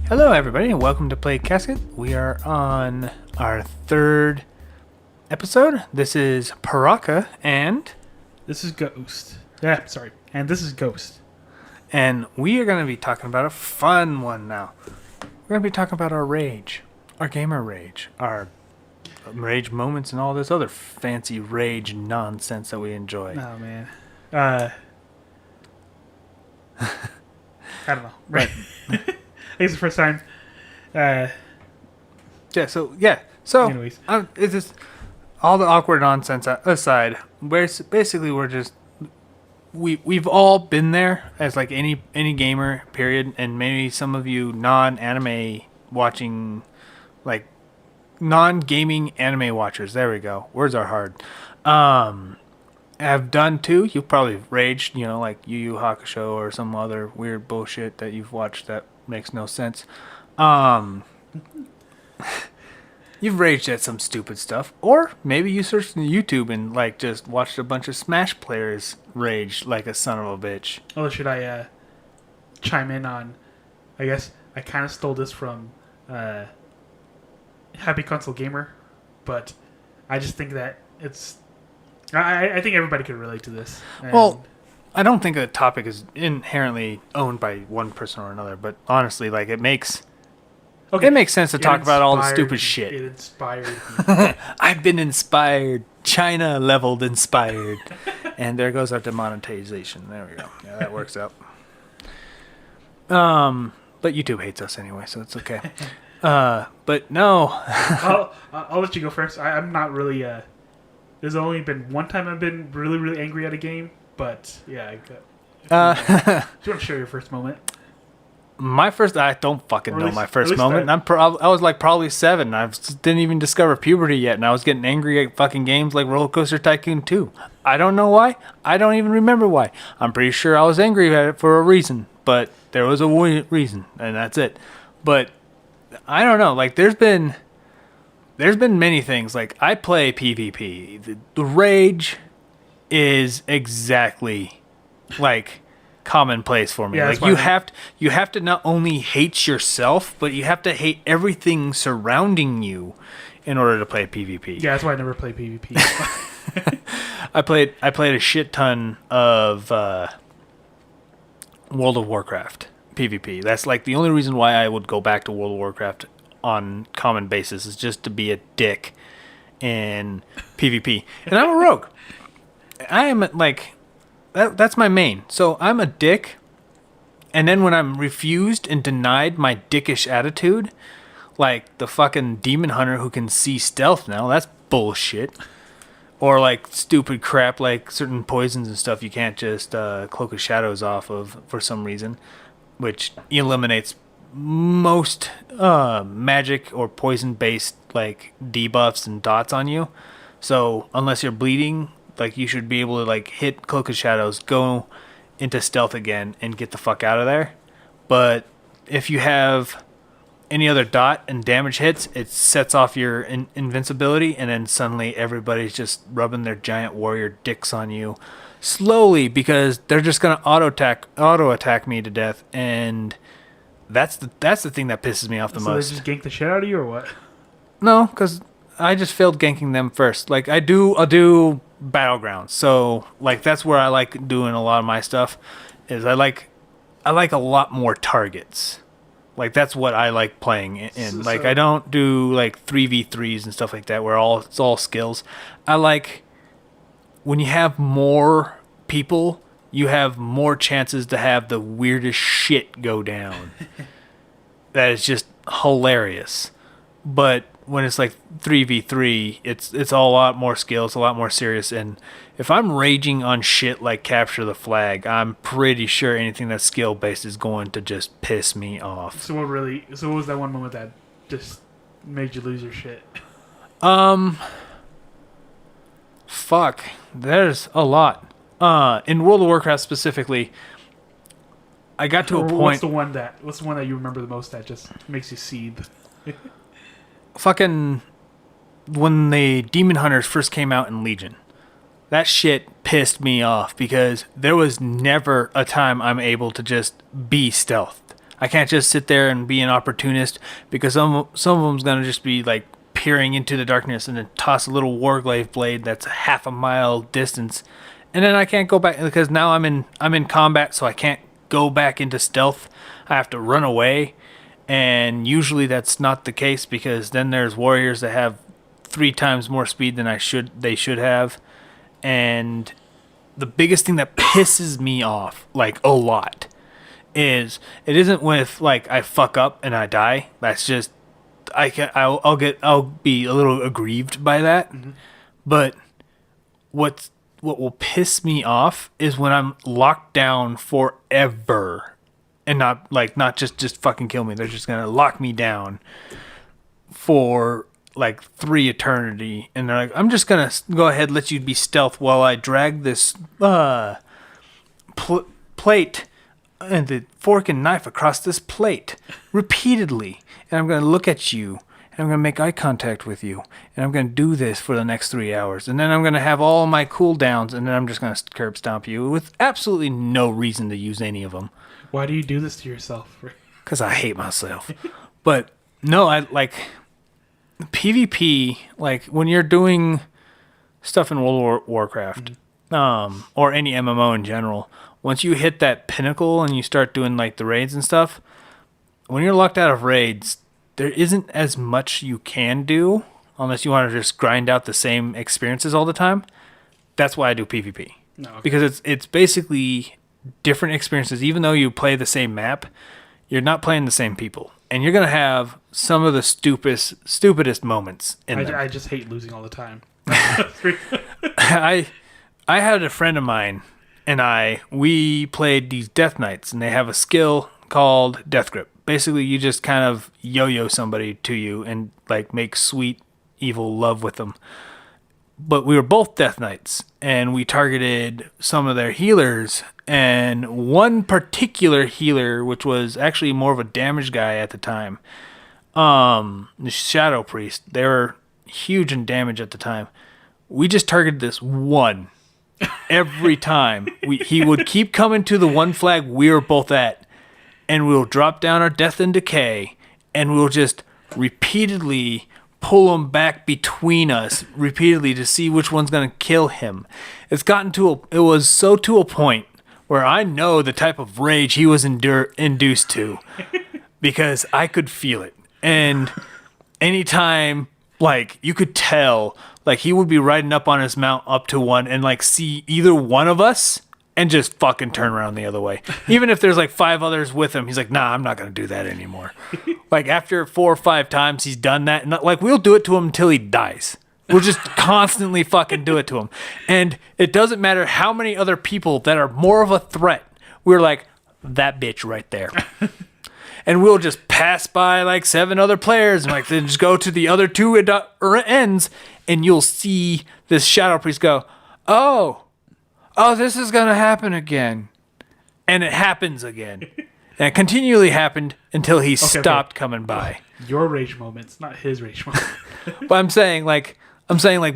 Hello, everybody, and welcome to Play Casket. We are on our third episode. This is Paraka, and This is Ghost. Yeah, sorry. And this is Ghost. we are going to be talking about a fun one now. We're going to be talking about our rage, our gamer rage, our rage moments, and all this other fancy rage nonsense that we enjoy. Oh, man. I don't know. Right. I think it's the first time. So Anyways. it's just all the awkward nonsense aside. Basically, we're just we've all been there as like any gamer, period, and maybe some of you non-anime watching, like non-gaming anime watchers. There we go. Words are hard. Have done too. You've probably raged, like Yu Yu Hakusho or some other weird bullshit that you've watched that makes no sense. You've raged at some stupid stuff, or maybe you searched on YouTube and like just watched a bunch of Smash players rage like a son of a bitch. Oh, should I chime in on? I guess I kind of stole this from Happy Console Gamer, but I just think that it's. I think everybody could relate to this. Well, I don't think a topic is inherently owned by one person or another, but honestly, like it makes sense to talk about all the stupid shit. It inspired me. I've been inspired, China leveled inspired, and there goes our demonetization. There we go. Yeah, that works out. But YouTube hates us anyway, so it's okay. But no. I'll let you go first. I'm not really. There's only been one time I've been really, really angry at a game, but yeah. Do you want to share your first moment? I don't fucking know my first moment. I was like probably 7. I didn't even discover puberty yet, and I was getting angry at fucking games like Roller Coaster Tycoon 2. I don't know why. I don't even remember why. I'm pretty sure I was angry at it for a reason, but there was a reason, and that's it. But I don't know. Like there's been many things. Like I play PvP. The rage is exactly like commonplace for me. Yeah, like you have to not only hate yourself, but you have to hate everything surrounding you in order to play PvP. Yeah, that's why I never play PvP. I played a shit ton of World of Warcraft PvP. That's like the only reason why I would go back to World of Warcraft on common basis is just to be a dick in PvP. And I'm a rogue. I am like that's my main. So I'm a dick, and then when I'm refused and denied my dickish attitude, like the fucking demon hunter who can see stealth now, that's bullshit. Or like stupid crap like certain poisons and stuff you can't just cloak of shadows off of for some reason, which eliminates most magic or poison based like debuffs and dots on you. So unless you're bleeding, like you should be able to like hit Cloak of Shadows, go into stealth again, and get the fuck out of there. But if you have any other dot and damage hits, it sets off your invincibility, and then suddenly everybody's just rubbing their giant warrior dicks on you slowly because they're just gonna auto attack me to death, and that's the thing that pisses me off the most. So they just gank the shit out of you, or what? No, because I just failed ganking them first. Like I'll do Battlegrounds, so like that's where I like doing a lot of my stuff. Is I like a lot more targets. Like that's what I like playing in. Like I don't do like 3v3s and stuff like that where it's all skills. I like when you have more people, you have more chances to have the weirdest shit go down. That is just hilarious. But when it's like 3v3, it's all a lot more skill, it's a lot more serious, and if I'm raging on shit like capture the flag, I'm pretty sure anything that's skill based is going to just piss me off. So what was that one moment that just made you lose your shit? Fuck. There's a lot. In World of Warcraft specifically, I got to a point. What's the one that you remember the most that just makes you seethe? Fucking when the Demon Hunters first came out in Legion, that shit pissed me off because there was never a time I'm able to just be stealthed. I can't just sit there and be an opportunist, because some of them's gonna just be like peering into the darkness and then toss a little warglaive blade that's a half a mile distance, and then I can't go back because now I'm in combat, so I can't go back into stealth. I have to run away, and usually that's not the case, because then there's warriors that have 3 times more speed than they should have. And the biggest thing that pisses me off, like, a lot, is it isn't with like I fuck up and I die. That's just I'll be a little aggrieved by that. Mm-hmm. But what will piss me off is when I'm locked down forever, and not just fucking kill me. They're just gonna lock me down for like 3 eternity, and they're like, I'm just gonna go ahead, let you be stealth while I drag this plate and the fork and knife across this plate repeatedly, and I'm gonna look at you, and I'm gonna make eye contact with you, and I'm gonna do this for the next 3 hours, and then I'm gonna have all my cooldowns, and then I'm just gonna curb stomp you with absolutely no reason to use any of them. Why do you do this to yourself? Because I hate myself. But no, I like PvP. Like when you're doing stuff in World of Warcraft, or any MMO in general, once you hit that pinnacle and you start doing like the raids and stuff, when you're locked out of raids, there isn't as much you can do unless you want to just grind out the same experiences all the time. That's why I do PvP. No, okay. Because it's basically different experiences. Even though you play the same map, you're not playing the same people, and you're gonna have some of the stupidest moments in them. I just hate losing all the time. I had a friend of mine, and we played these Death Knights, and they have a skill called Death Grip. Basically, you just kind of yo-yo somebody to you and like make sweet evil love with them. But we were both Death Knights, and we targeted some of their healers, and one particular healer, which was actually more of a damage guy at the time, the Shadow Priest, they were huge in damage at the time. We just targeted this one every time. He would keep coming to the one flag we were both at, and we'll drop down our Death and Decay, and we'll just repeatedly pull him back between us repeatedly to see which one's going to kill him. It was so to a point where I know the type of rage he was induced to, because I could feel it. And anytime, like, you could tell, like, he would be riding up on his mount up to one and like see either one of us and just fucking turn around the other way. Even if there's like 5 others with him, he's like, nah, I'm not going to do that anymore. Like after 4 or 5 times he's done that, and like we'll do it to him until he dies. We'll just constantly fucking do it to him. And it doesn't matter how many other people that are more of a threat. We're like, that bitch right there. And we'll just pass by like 7 other players and like then just go to the other 2 ends, and you'll see this Shadow Priest go, oh, this is going to happen again. And it happens again. And it continually happened until he stopped coming by. Your rage moments, not his rage moments. But I'm saying like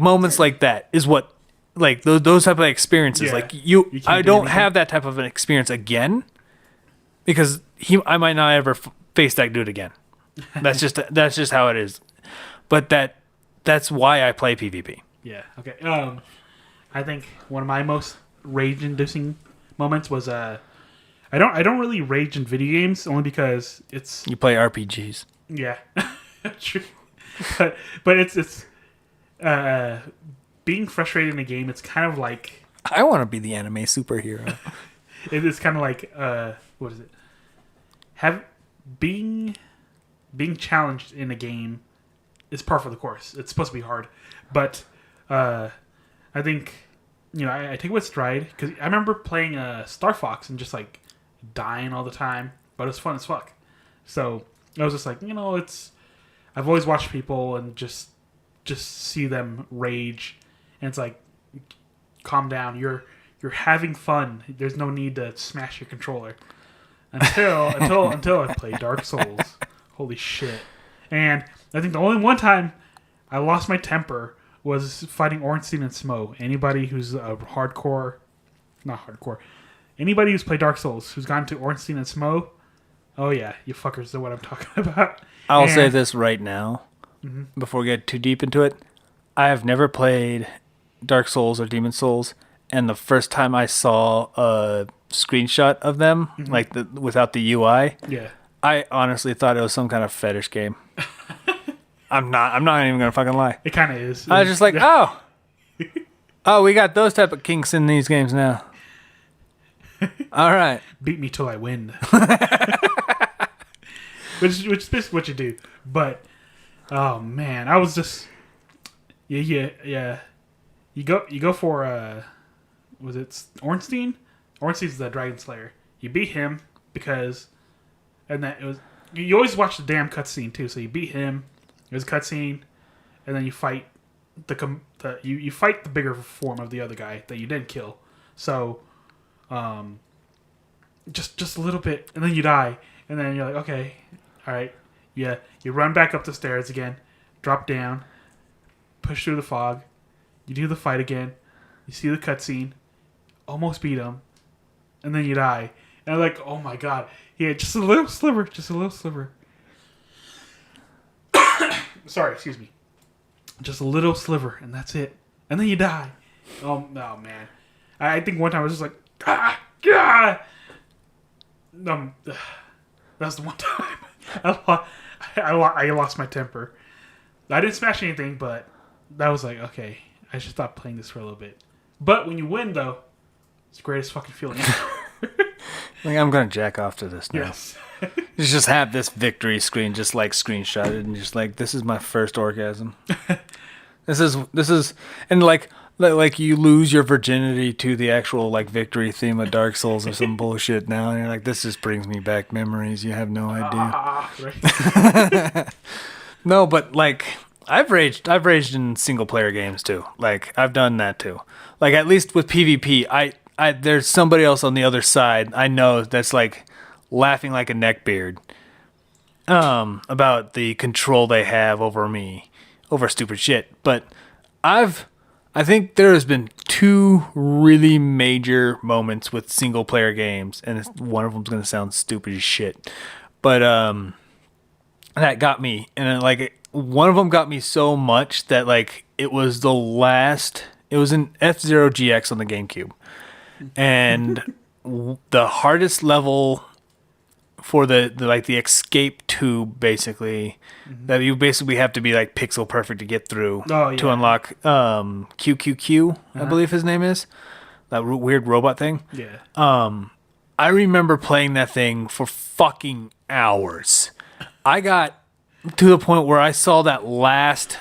moments like that is what, like those type of experiences. Yeah. Like You I don't have that type of an experience again, because I might not ever face that dude again. That's just how it is. But that's why I play PvP. Yeah. Okay. I think one of my most rage-inducing moments was I don't really rage in video games, only because it's You play RPGs. yeah, true. But it's being frustrated in a game. It's kind of like I want to be the anime superhero. it's kind of like what is it? Being challenged in a game is par for the course. It's supposed to be hard, but I think I take it with stride, because I remember playing Star Fox and just like dying all the time, but it's fun as fuck. So I was just like, I've always watched people and just see them rage, and it's like, calm down. You're having fun. There's no need to smash your controller. Until I played Dark Souls. Holy shit. And I think the only one time I lost my temper was fighting Ornstein and Smo. Anybody who's anybody who's played Dark Souls, who's gone to Ornstein and Smo, Oh yeah, you fuckers know what I'm talking about. I'll say And- this right now, before we get too deep into it. I have never played Dark Souls or Demon Souls, and the first time I saw a screenshot of them, like without the UI, Yeah. I honestly thought it was some kind of fetish game. I'm not even gonna fucking lie. It kind of is. I was just like, Yeah. oh, we got those type of kinks in these games now. All right. Beat me till I win. which is basically what you do. But oh man, I was just yeah. You go for was it Ornstein? Ornstein's the Dragon Slayer. You beat him because, and that it was you always watch the damn cutscene too. So you beat him. There's a cutscene, and then you fight you fight the bigger form of the other guy that you didn't kill. So, just a little bit, and then you die, and then you're like, okay, all right, yeah. You run back up the stairs again, drop down, push through the fog. You do the fight again. You see the cutscene, almost beat him, and then you die. And I'm like, oh my god, yeah, just a little sliver, Sorry, excuse me. Just a little sliver, and that's it. And then you die. Oh man. I think one time I was just like, God. That's the one time I lost my temper. I didn't smash anything, but that was like, okay, I should stop playing this for a little bit. But when you win, though, it's the greatest fucking feeling ever. Like, I'm gonna jack off to this now. Yes. You just have this victory screen just like screenshotted and just like, this is my first orgasm. This is and like you lose your virginity to the actual like victory theme of Dark Souls or some bullshit now, and you're like, this just brings me back memories. You have no idea. Right. No, but like I've raged in single player games too. Like I've done that too. Like at least with PvP, I there's somebody else on the other side I know that's like laughing like a neckbeard about the control they have over me over stupid shit. But I think there has been two really major moments with single player games, and one of them's gonna sound stupid as shit, but that got me, and like one of them got me so much that like it was in F-Zero GX on the GameCube, and the hardest level for the escape tube, basically, that you basically have to be like pixel perfect to get through to unlock QQQ, I believe his name is, that weird robot thing. Yeah. I remember playing that thing for fucking hours. I got to the point where I saw that last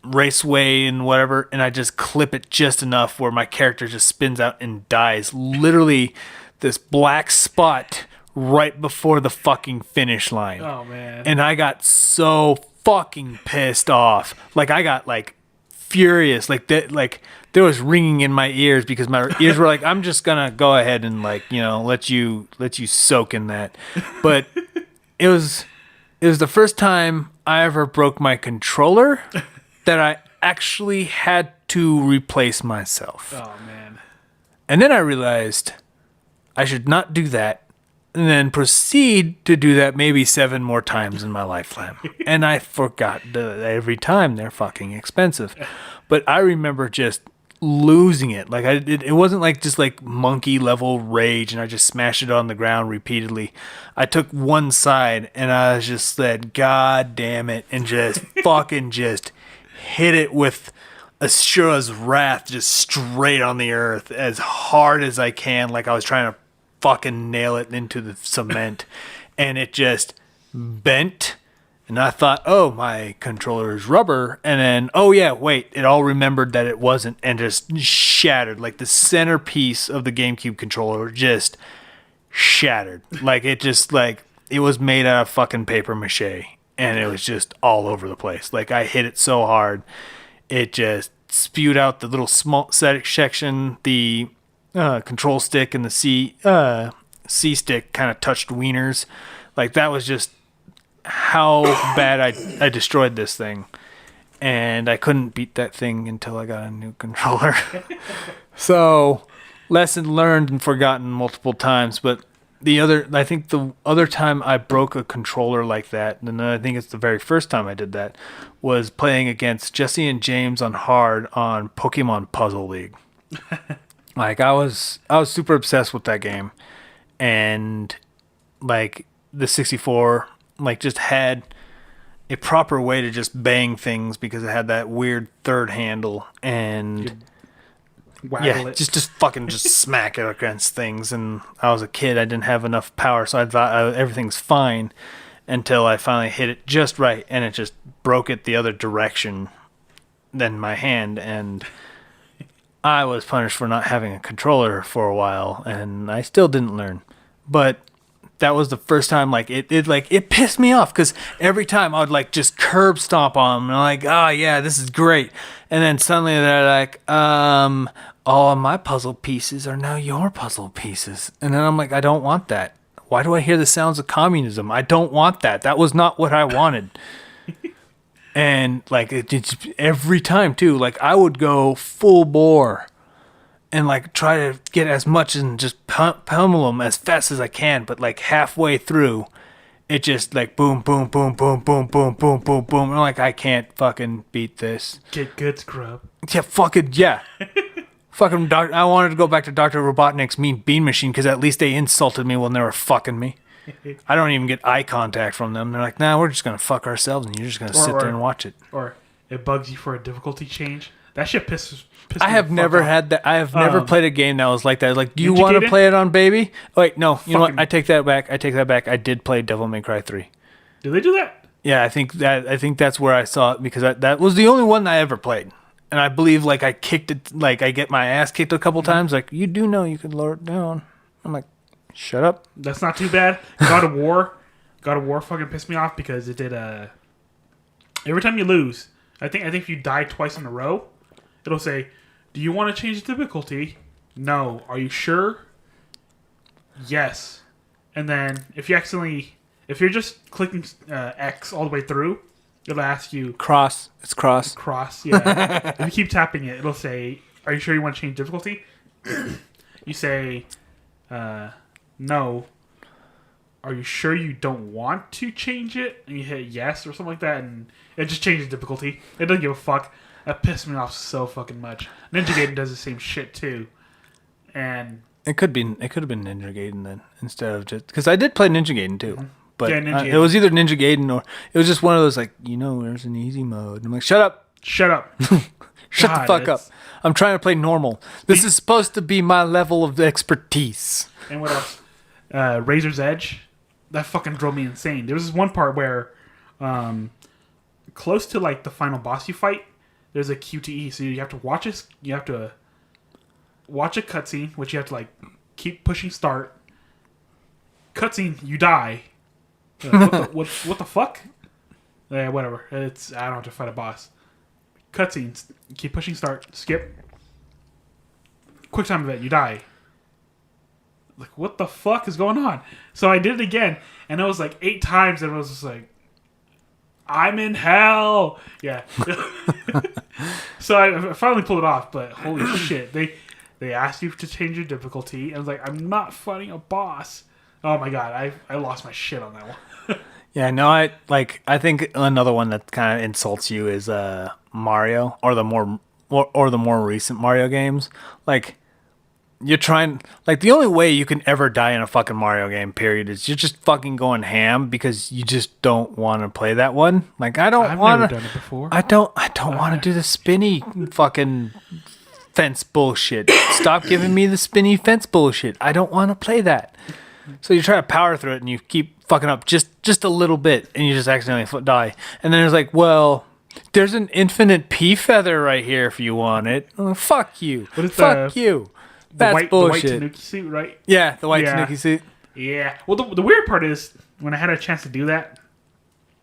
raceway and whatever, and I just clip it just enough where my character just spins out and dies. Literally, this black spot right before the fucking finish line. Oh man. And I got so fucking pissed off. Like I got like furious. Like that. Like there was ringing in my ears because my ears were like, I'm just gonna go ahead and like, you know, let you soak in that. But it was the first time I ever broke my controller that I actually had to replace myself. Oh man. And then I realized I should not do that, and then proceed to do that maybe 7 more times in my lifetime. And I forgot that every time they're fucking expensive. But I remember just losing it. Like it wasn't like just like monkey level rage and I just smashed it on the ground repeatedly. I took one side and I just said, God damn it, and just fucking just hit it with Ashura's wrath just straight on the earth as hard as I can, like I was trying to fucking nail it into the cement, and it just bent, and I thought, oh, my controller is rubber, and then, oh yeah, wait, it all remembered that it wasn't, and just shattered. Like the centerpiece of the GameCube controller just shattered. Like it just, like, it was made out of fucking paper mache, and it was just all over the place. Like I hit it so hard, it just spewed out the little small section, the control stick and the C stick kind of touched wieners. Like that was just how bad I destroyed this thing. And I couldn't beat that thing until I got a new controller. So, lesson learned and forgotten multiple times, but I think the other time I broke a controller like that, and I think it's the very first time I did that, was playing against Jesse and James on hard on Pokemon Puzzle League. Like I was super obsessed with that game, and like the 64 like just had a proper way to just bang things because it had that weird third handle and Waggle it. just fucking just smack it against things. And I was a kid, I didn't have enough power, so I thought everything's fine until I finally hit it just right, and it just broke it the other direction than my hand, and I was punished for not having a controller for a while, and I still didn't learn. But that was the first time like it pissed me off because every time I would like just curb stomp on them and I'm like, oh yeah, this is great, and then suddenly they're like, all of my puzzle pieces are now your puzzle pieces, and then I'm like, I don't want that. Why do I hear the sounds of communism? I don't want that. That was not what I wanted. And like it's every time too, like I would go full bore and like try to get as much and just pummel them as fast as I can, but like halfway through, it just like boom, boom, boom, boom, boom, boom, boom, boom, boom. And I'm like, I can't fucking beat this. Get good, scrub. Yeah, fucking yeah. Fucking I wanted to go back to Dr. Robotnik's Mean Bean Machine because at least they insulted me when they were fucking me. I don't even get eye contact from them. They're like, nah, we're just gonna fuck ourselves and you're just gonna sit there and watch it. Or it bugs you for a difficulty change. That shit pisses I have never had that. I have never played a game that was like that. Like, do you want to Gaiden? play it on baby? Oh, wait, no. You know what? I take that back. I did play Devil May Cry 3. Did they do that? Yeah, I think that's where I saw it because that was the only one I ever played. And I believe like I kicked it, like I get my ass kicked a couple times. Like, you do know you can lower it down. I'm like, shut up. That's not too bad. God of War fucking pissed me off because it did every time you lose, I think if you die twice in a row, it'll say, do you want to change the difficulty? No. Are you sure? Yes. And then if you're just clicking X all the way through, it'll ask you Cross. It's cross. Cross, yeah. If you keep tapping it, it'll say, are you sure you want to change difficulty? You say, no. Are you sure you don't want to change it? And you hit yes or something like that, and it just changes difficulty. It doesn't give a fuck. That pissed me off so fucking much. Ninja Gaiden does the same shit too, and it could have been Ninja Gaiden then instead of just because I did play Ninja Gaiden too, but yeah, it was either Ninja Gaiden or it was just one of those like, there's an easy mode. And I'm like, shut up, shut the fuck up. I'm trying to play normal. This is supposed to be my level of expertise. And what else? Razor's Edge. That fucking drove me insane. There was this one part where, close to like the final boss you fight, there's a QTE, so you have to watch it. You have to watch a cutscene, which you have to like keep pushing start. Cutscene, you die. What the fuck? Yeah, whatever. I don't have to fight a boss. Cutscenes, keep pushing start. Skip. Quick time event, you die. Like, what the fuck is going on? So I did it again, and it was like 8 times, and it was just like, I'm in hell. Yeah. So I finally pulled it off, but holy shit. They asked you to change your difficulty, and I was like, I'm not fighting a boss. Oh my god, I lost my shit on that one. Yeah, no, I think another one that kind of insults you is Mario or the more recent Mario games. Like, you're trying, like, the only way you can ever die in a fucking Mario game, period, is you're just fucking going ham because you just don't want to play that one. Like, I've never done it before. I don't want to do the spinny fucking fence bullshit. Stop giving me the spinny fence bullshit. I don't want to play that. So you try to power through it and you keep fucking up just a little bit and you just accidentally die. And then it's like, well, there's an infinite pea feather right here if you want it. Oh, fuck you. Fuck you. That's bullshit. The white Tanuki suit, right? Yeah, the white Tanuki suit. Yeah. Well, the weird part is when I had a chance to do that,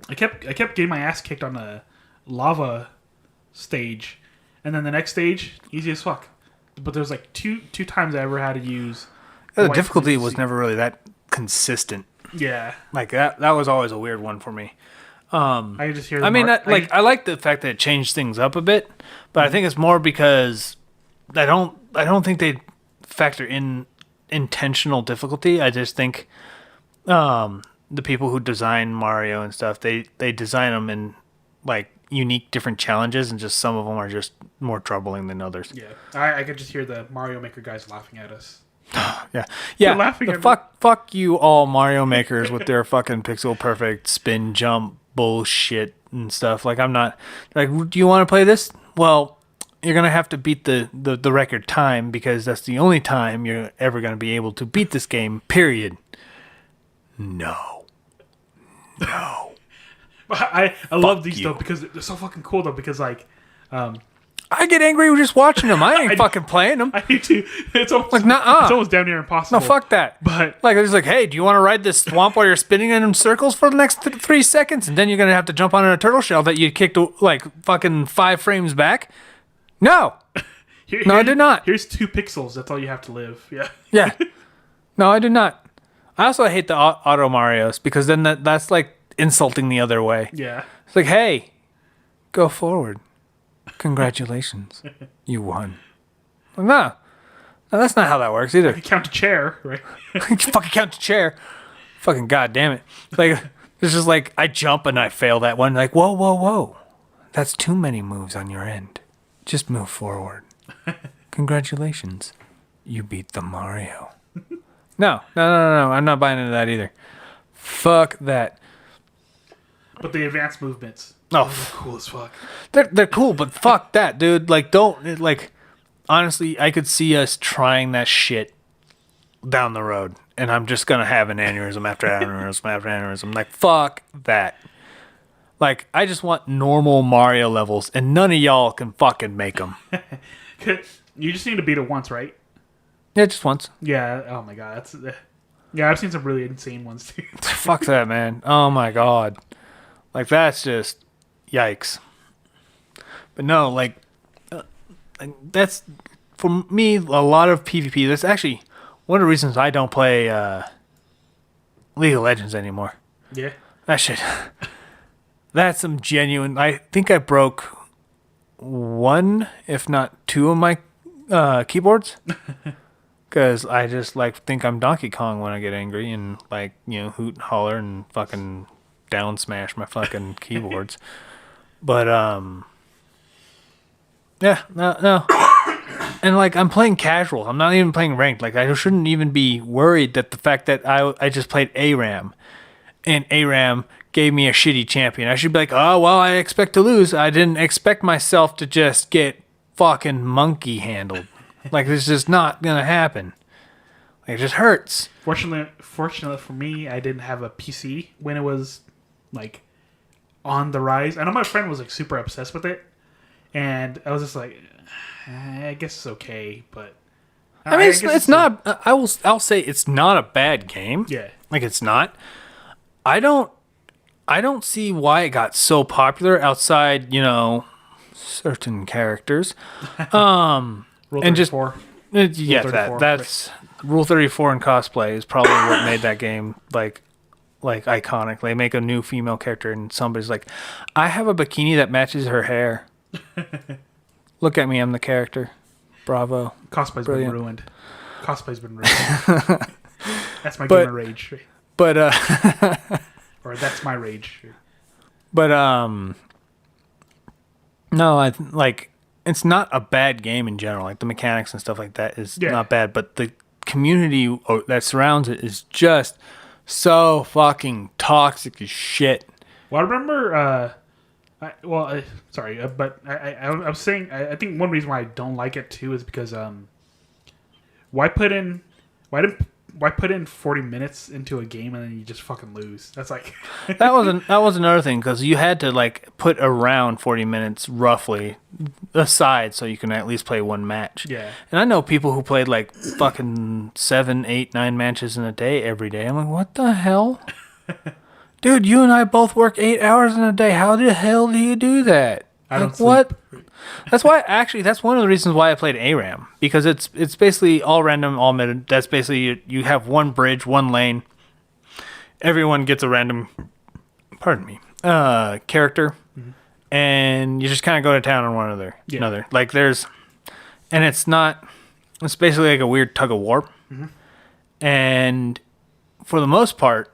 I kept getting my ass kicked on the lava stage, and then the next stage, easy as fuck. But there's like two times I ever had to use. The difficulty was never really that consistent. Yeah. Like that was always a weird one for me. I just hear. I mean, I like the fact that it changed things up a bit, but I think it's more because I don't think they factor in intentional difficulty. I just think the people who design Mario and stuff, they design them in like unique different challenges, and just some of them are just more troubling than others. Yeah, I could just hear the Mario Maker guys laughing at us. Yeah. They're laughing at me. Fuck you all Mario makers with their fucking pixel perfect spin jump bullshit and stuff. Like, I'm not like, do you want to play this? Well, you're gonna have to beat the record time, because that's the only time you're ever gonna be able to beat this game. Period. No. I love these though, because they're so fucking cool though, because like I get angry just watching them. I ain't fucking playing them. I do too. It's almost Like, nuh-uh. It's almost down near impossible. No, fuck that. But like, it's like, hey, do you want to ride this swamp while you're spinning in circles for the next 3 seconds, and then you're gonna have to jump on a turtle shell that you kicked like fucking 5 frames back? No. No, I did not. Here's 2 pixels. That's all you have to live. Yeah. Yeah. No, I did not. I also hate the auto Marios, because then that's like insulting the other way. Yeah. It's like, hey, go forward. Congratulations. You won. Like, no, that's not how that works either. You count a chair, right? You fucking count the chair. Fucking goddamn it. Like, it's just like, I jump and I fail that one. Like, whoa. That's too many moves on your end. Just move forward. Congratulations. You beat the Mario. No. I'm not buying into that either. Fuck that. But the advanced movements. Oh, They're cool as fuck. They're cool, but fuck that, dude. Like, don't, like, honestly, I could see us trying that shit down the road, and I'm just gonna have an aneurysm after aneurysm after aneurysm. Like, fuck that. Like, I just want normal Mario levels, and none of y'all can fucking make them. You just need to beat it once, right? Yeah, just once. Yeah. Oh my god. That's. Yeah, I've seen some really insane ones too. Fuck that, man. Oh my god. Like, that's just yikes. But no, like that's, for me, a lot of PvP. That's actually one of the reasons I don't play League of Legends anymore. Yeah. That shit. That's some genuine. I think I broke 1, if not 2, of my keyboards. Because I just like think I'm Donkey Kong when I get angry, and like, you know, hoot and holler and fucking down smash my fucking keyboards. But yeah, no. And like, I'm playing casual. I'm not even playing ranked. Like, I shouldn't even be worried that the fact that I just played ARAM, and ARAM gave me a shitty champion. I should be like, oh well, I expect to lose. I didn't expect myself to just get fucking monkey handled. Like, it's just not gonna happen. Like, it just hurts. Fortunately for me, I didn't have a PC when it was like on the rise. I know my friend was like super obsessed with it, and I was just like, I guess it's okay, but I mean, it's not. I'll say it's not a bad game. Yeah, like, it's not. I don't see why it got so popular outside, you know, certain characters. Rule and just 34. Yeah, Rule 34, that's Rule 34 in cosplay is probably what made that game like iconic. They make a new female character and somebody's like, I have a bikini that matches her hair. Look at me, I'm the character. Bravo. Cosplay's Brilliant. been ruined. Cosplay's been ruined. That's my gamer rage. But or that's my rage. But no, I like, it's not a bad game in general. Like, the mechanics and stuff like that is not bad, but the community that surrounds it is just so fucking toxic as shit. Well, I remember. Sorry, but I was saying I think one reason why I don't like it too is because why put in 40 minutes into a game and then you just fucking lose? That's like that was another thing, because you had to like put around 40 minutes roughly aside so you can at least play one match. Yeah. And I know people who played like fucking 7, 8, 9 matches in a day every day. I'm like, what the hell? Dude, you and I both work 8 hours in a day. How the hell do you do that? I don't sleep. What? That's why, actually, that's one of the reasons why I played ARAM, because it's basically all random, all mid. That's basically, you have one bridge, one lane. Everyone gets a random, character, and you just kind of go to town on one another. Like, and it's basically like a weird tug of war. And for the most part,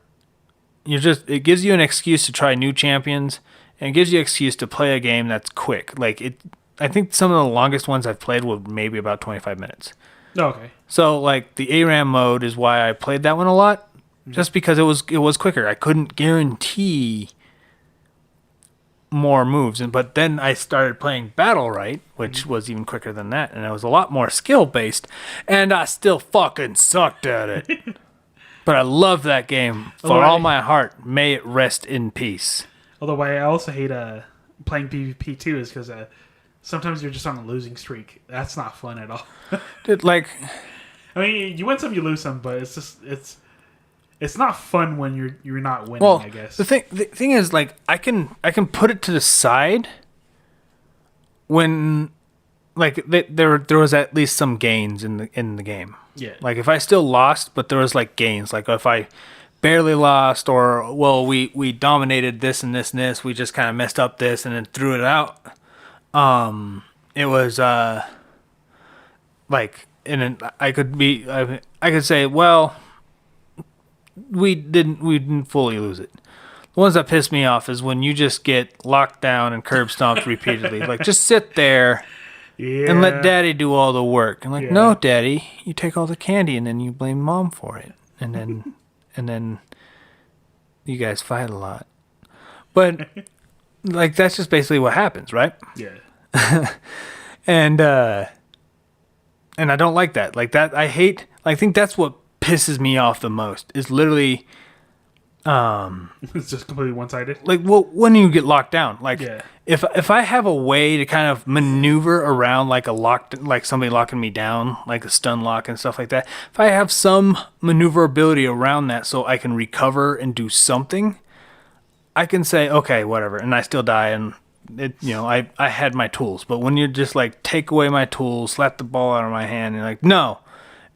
it gives you an excuse to try new champions, and it gives you an excuse to play a game that's quick. I think some of the longest ones I've played were maybe about 25 minutes. Oh, okay. So like the ARAM mode is why I played that one a lot, just because it was quicker. I couldn't guarantee more moves, but then I started playing Battle Right, which was even quicker than that, and it was a lot more skill based, and I still fucking sucked at it. But I love that game for all my heart. May it rest in peace. Although I also hate playing PvP too, is because sometimes you're just on a losing streak. That's not fun at all. Dude, like, I mean, you win some, you lose some, but it's not fun when you're not winning. well, I guess the thing is, like, I can put it to the side when, like, there was at least some gains in the game. Yeah. Like if I still lost, but there was like gains. Like if I barely lost, or well, we dominated this and this and this. We just kind of messed up this and then threw it out. It was like, and then I could say, well, we didn't fully lose it. The ones that piss me off is when you just get locked down and curb stomped repeatedly. Like just sit there. Yeah. And let daddy do all the work. I'm like, Yeah. no, daddy, you take all the candy and then you blame mom for it. And then you guys fight a lot. But like that's just basically what happens, right? Yeah. And I don't like that. Like that I think that's what pisses me off the most. Is literally It's just completely one-sided. like, well, when you get locked down, like Yeah. if I have a way to kind of maneuver around like like somebody locking me down, like a stun lock and stuff like that, if I have some maneuverability around that so I can recover and do something, I can say, okay, whatever, and I still die, and I had my tools. But when you're just like, take away my tools, slap the ball out of my hand, and you're like, no,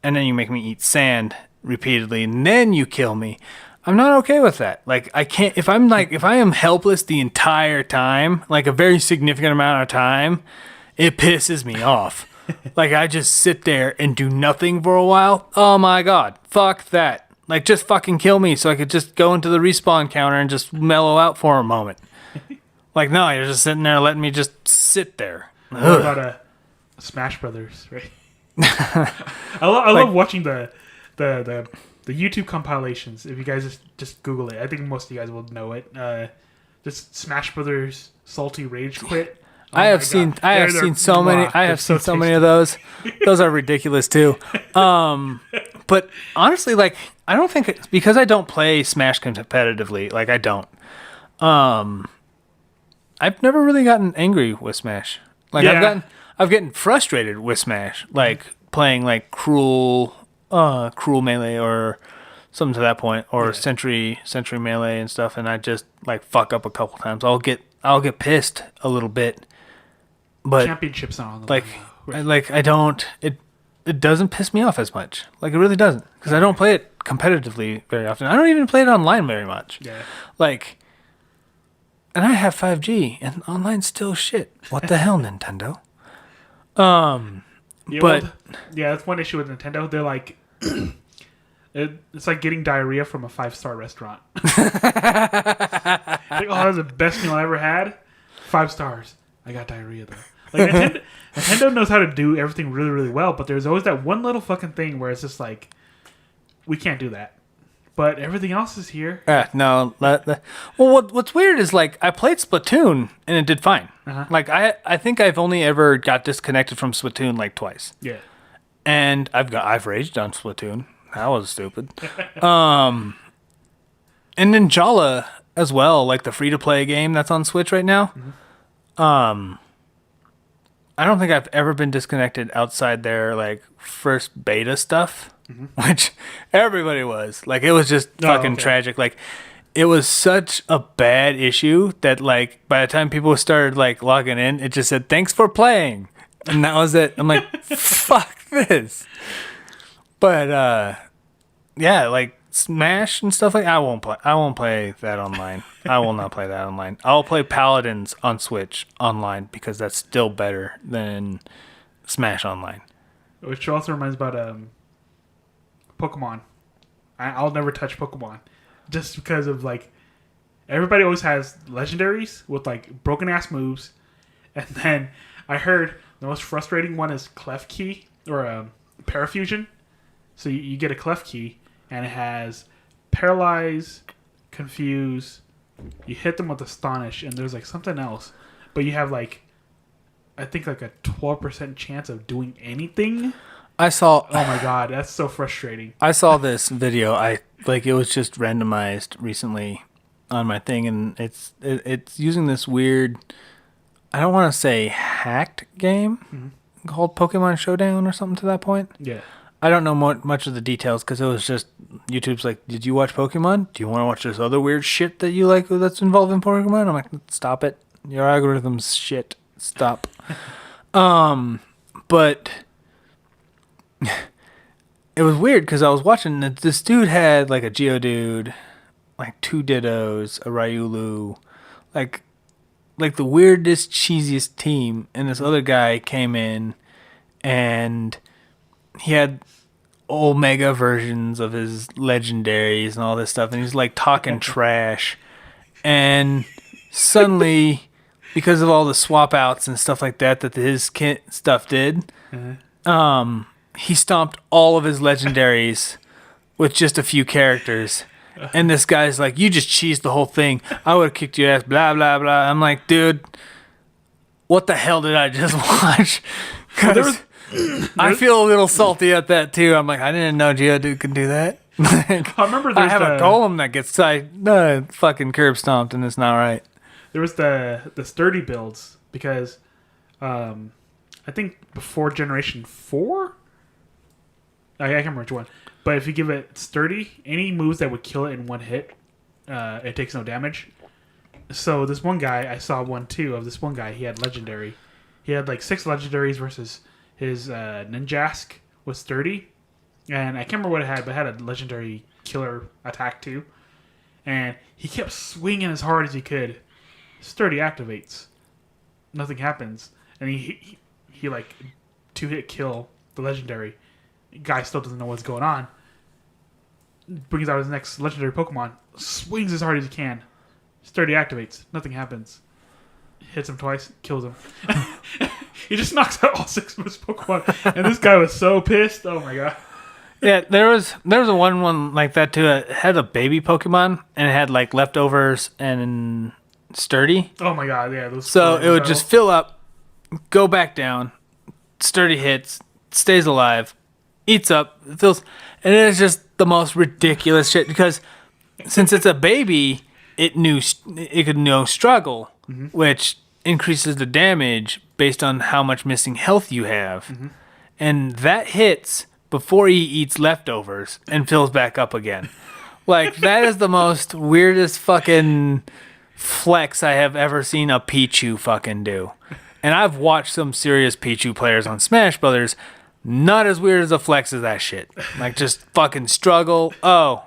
and then you make me eat sand repeatedly, and then you kill me, I'm not okay with that. Like, I can't, if I am helpless the entire time, like a very significant amount of time, it pisses me off. Like, I just sit there and do nothing for a while. Oh my God. Fuck that. Like, just fucking kill me so I could just go into the respawn counter and just mellow out for a moment. Like, no, you're just sitting there letting me just sit there. What about Smash Brothers, right? I love watching the YouTube compilations. If you guys just Google it, I think most of you guys will know it. Just Smash Brothers Salty Rage Quit. I have seen so many of those. Those are ridiculous too. But honestly, like, I don't think it's because I don't play Smash competitively. Like, I don't. I've never really gotten angry with Smash. Like, Yeah. I've gotten frustrated with Smash, like playing like cruel melee or something to that point, or century melee and stuff, and I just like fuck up a couple times. I'll get pissed a little bit, but Championships are on the like line. I don't, it doesn't piss me off as much. Like, it really doesn't, because I don't play it competitively very often. I don't even play it online very much. Yeah. Like, and I have 5G and online's still shit. What the hell, Nintendo? Yeah, but that's one issue with Nintendo. They're like, it's like getting diarrhea from a 5-star restaurant. Like, oh, that was the best meal I ever had. 5 stars. I got diarrhea though. Like, Nintendo knows how to do everything really, really well, but there's always that one little fucking thing where it's just like, we can't do that. But everything else is here. no. Well, what's weird is, like, I played Splatoon and it did fine. Uh-huh. Like, I think I've only ever got disconnected from Splatoon like twice. Yeah. And I've raged on Splatoon. That was stupid. And Ninjala as well, like the free to play game that's on Switch right now. Mm-hmm. I don't think I've ever been disconnected outside their like first beta stuff, which everybody was. Like, it was just fucking tragic. Like, it was such a bad issue that, like, by the time people started like logging in, it just said, "Thanks for playing," and that was it. I'm like, fuck this. But yeah, like Smash and stuff like, I won't play that online. I will not play that online. I'll play Paladins on Switch online because that's still better than Smash online. Which also reminds me about Pokemon. I'll never touch Pokemon, just because of like everybody always has legendaries with like broken ass moves, and then I heard the most frustrating one is Clef Key or Parafusion. So you get a Clef Key and it has Paralyze, Confuse. You hit them with Astonish, and there's like something else, but you have like I think like a 12% chance of doing anything. I saw. Oh my god, that's so frustrating. I saw this video. It was just randomized recently on my thing, and it's using this weird. I don't want to say hacked game called Pokemon Showdown or something to that point. Yeah. I don't know much of the details because it was just YouTube's like, did you watch Pokemon? Do you want to watch this other weird shit that you like that's involved in Pokemon? I'm like, stop it. Your algorithm's shit. Stop. But it was weird because I was watching this dude had like a Geodude, like 2 Dittos, a Ryulu, like the weirdest, cheesiest team, and this other guy came in and he had Omega versions of his legendaries and all this stuff, and he's like talking trash, and suddenly, because of all the swap outs and stuff like that his stuff did, he stomped all of his legendaries with just a few characters. And this guy's like, you just cheesed the whole thing. I would have kicked your ass, blah, blah, blah. I'm like, dude, what the hell did I just watch? Because I feel a little salty at that, too. I'm like, I didn't know Geodude could do that. Like, I remember I have a golem that gets fucking curb stomped, and it's not right. There was the sturdy builds, because I think before Generation 4? I can't remember which one. But if you give it sturdy, any moves that would kill it in one hit, it takes no damage. So this one guy, I saw one too of this one guy. He had legendary. He had like 6 legendaries versus his Ninjask was sturdy, and I can't remember what it had, but it had a legendary killer attack too. And he kept swinging as hard as he could. Sturdy activates. Nothing happens, and he like 2-hit kill the legendary. Guy still doesn't know what's going on. Brings out his next legendary Pokemon. Swings as hard as he can. Sturdy activates. Nothing happens. Hits him twice. Kills him. He just knocks out all 6 of his Pokemon. And this guy was so pissed. Oh my god. Yeah, there was a one like that too. It had a baby Pokemon and it had like leftovers and sturdy. Oh my god, yeah. So it would just fill up, go back down, sturdy hits, stays alive, eats up, fills, and it is just the most ridiculous shit because since it's a baby, it could know struggle, which increases the damage based on how much missing health you have, and that hits before he eats leftovers and fills back up again. Like, that is the most weirdest fucking flex I have ever seen a Pichu fucking do. And I've watched some serious Pichu players on Smash Brothers. Not as weird as a flex as that shit. Like, just fucking struggle. Oh,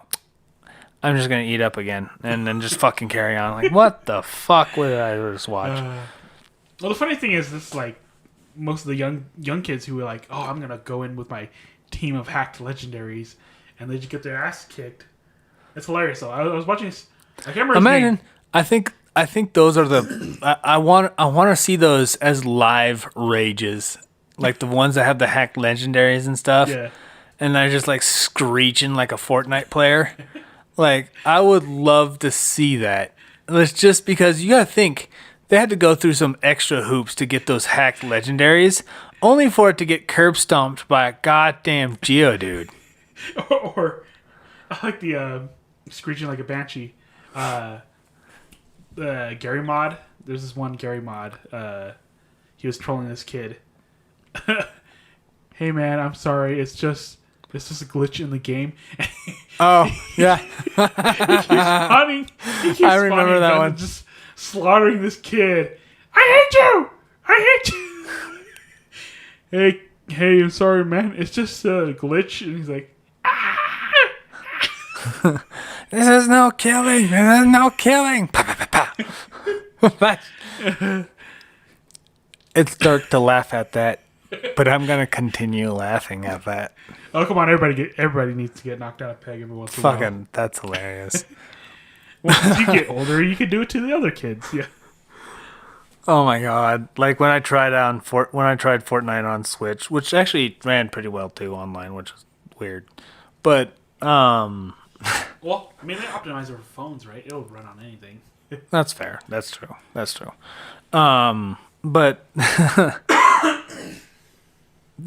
I'm just going to eat up again. And then just fucking carry on. Like, what the fuck would I just watch? Well, the funny thing is, this like most of the young kids who were like, oh, I'm going to go in with my team of hacked legendaries, and they just get their ass kicked. It's hilarious, though. I was watching this. I can't remember his name. I think those are the... I want to see those as live rages. Like the ones that have the hacked legendaries and stuff. Yeah. And they're just like screeching like a Fortnite player. Like, I would love to see that. It's just because you gotta think, they had to go through some extra hoops to get those hacked legendaries, only for it to get curb stomped by a goddamn Geodude. Or I like the screeching like a banshee. Gary mod. There's this one Gary mod. He was trolling this kid. Hey man, I'm sorry. It's just a glitch in the game. Oh yeah. He keeps spawning. I remember that one. Just slaughtering this kid. I hate you. I hate you. Hey, I'm sorry, man. It's just a glitch. And he's like, This is no killing. This is no killing. It's dark to laugh at that. but I'm gonna continue laughing at that. Oh come on, everybody needs to get knocked out of peg every once in a while. Fucking, that's hilarious. Once you get older, you can do it to the other kids. Yeah. Oh my god! Like when I tried Fortnite on Switch, which actually ran pretty well too online, which is weird. But Well, I mean they optimize it for phones, right? It'll run on anything. that's fair. That's true. That's true. But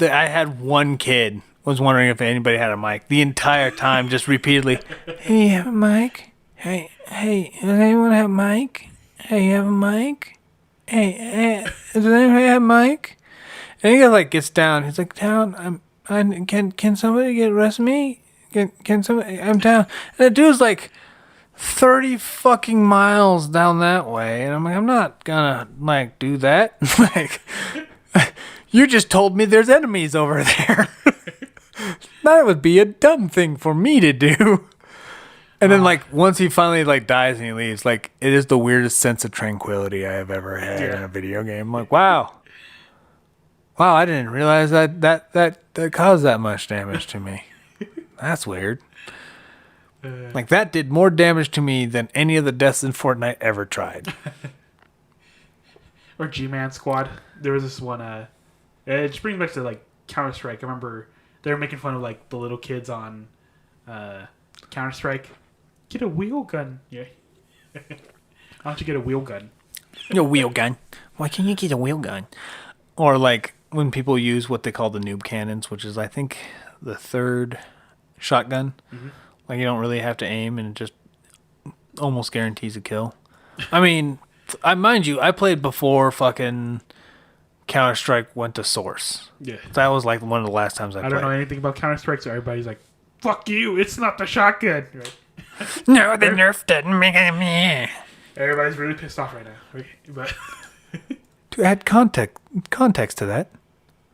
I had one kid was wondering if anybody had a mic the entire time, just repeatedly. Hey, you have a mic? Hey, does anyone have a mic? Hey, you have a mic? Hey, does anybody have a mic? And he like gets down. He's like, down. Can somebody get rest of me? Can somebody? I'm down. And the dude's like 30 fucking miles down that way, and I'm like, I'm not gonna like do that. Like, you just told me there's enemies over there. That would be a dumb thing for me to do. And then, like, once he finally like dies and he leaves, like, it is the weirdest sense of tranquility I have ever had in a video game. I'm like, wow, I didn't realize that caused that much damage to me. That's weird. Like, that did more damage to me than any of the deaths in Fortnite ever tried. Or G-Man Squad. There was this one. It just brings back to like Counter-Strike. I remember they were making fun of like the little kids on Counter-Strike. Get a wheel gun. Yeah. Why don't you get a wheel gun? A wheel gun. Why can't you get a wheel gun? Or like when people use what they call the noob cannons, which is I think the third shotgun. Mm-hmm. Like you don't really have to aim and it just almost guarantees a kill. I mean, mind you, I played before fucking Counter-Strike went to Source. Yeah. That was like one of the last times I played. I don't know anything about Counter-Strike, so everybody's like, fuck you, it's not the shotgun. Right? No, the nerf didn't make it. Everybody's really pissed off right now. But to add context to that,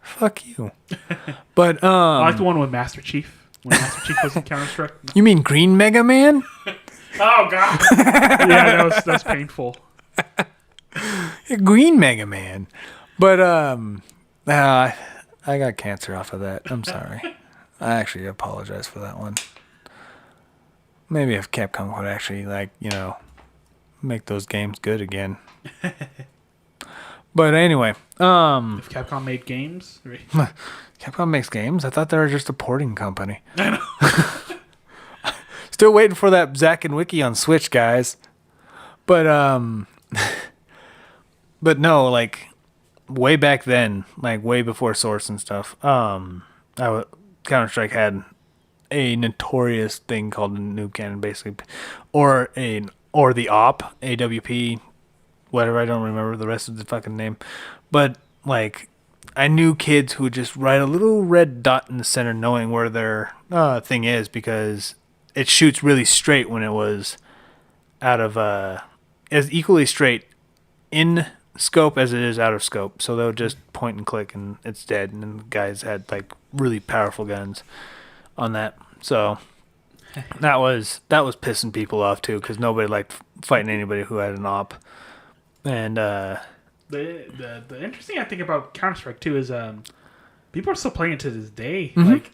fuck you. But I like the one with Master Chief. When Master Chief was in Counter-Strike. You mean Green Mega Man? Oh god. Yeah, that was painful. Green Mega Man. But I got cancer off of that. I'm sorry. I actually apologize for that one. Maybe if Capcom would actually make those games good again. But anyway, if Capcom made games, right? Capcom makes games. I thought they were just a porting company. I know. Still waiting for that Zack and Wiki on Switch, guys. But but no, like way back then, like way before Source and stuff. Counter-Strike had a notorious thing called a noob cannon, basically, or the AWP, whatever. I don't remember the rest of the fucking name, but like I knew kids who would just write a little red dot in the center, knowing where their thing is because it shoots really straight when it was out of as equally straight in scope as it is out of scope. So they'll just point and click and it's dead. And then the guys had like really powerful guns on that. So that was pissing people off too because nobody liked fighting anybody who had an op. And the interesting I think about Counter-Strike too is people are still playing it to this day, like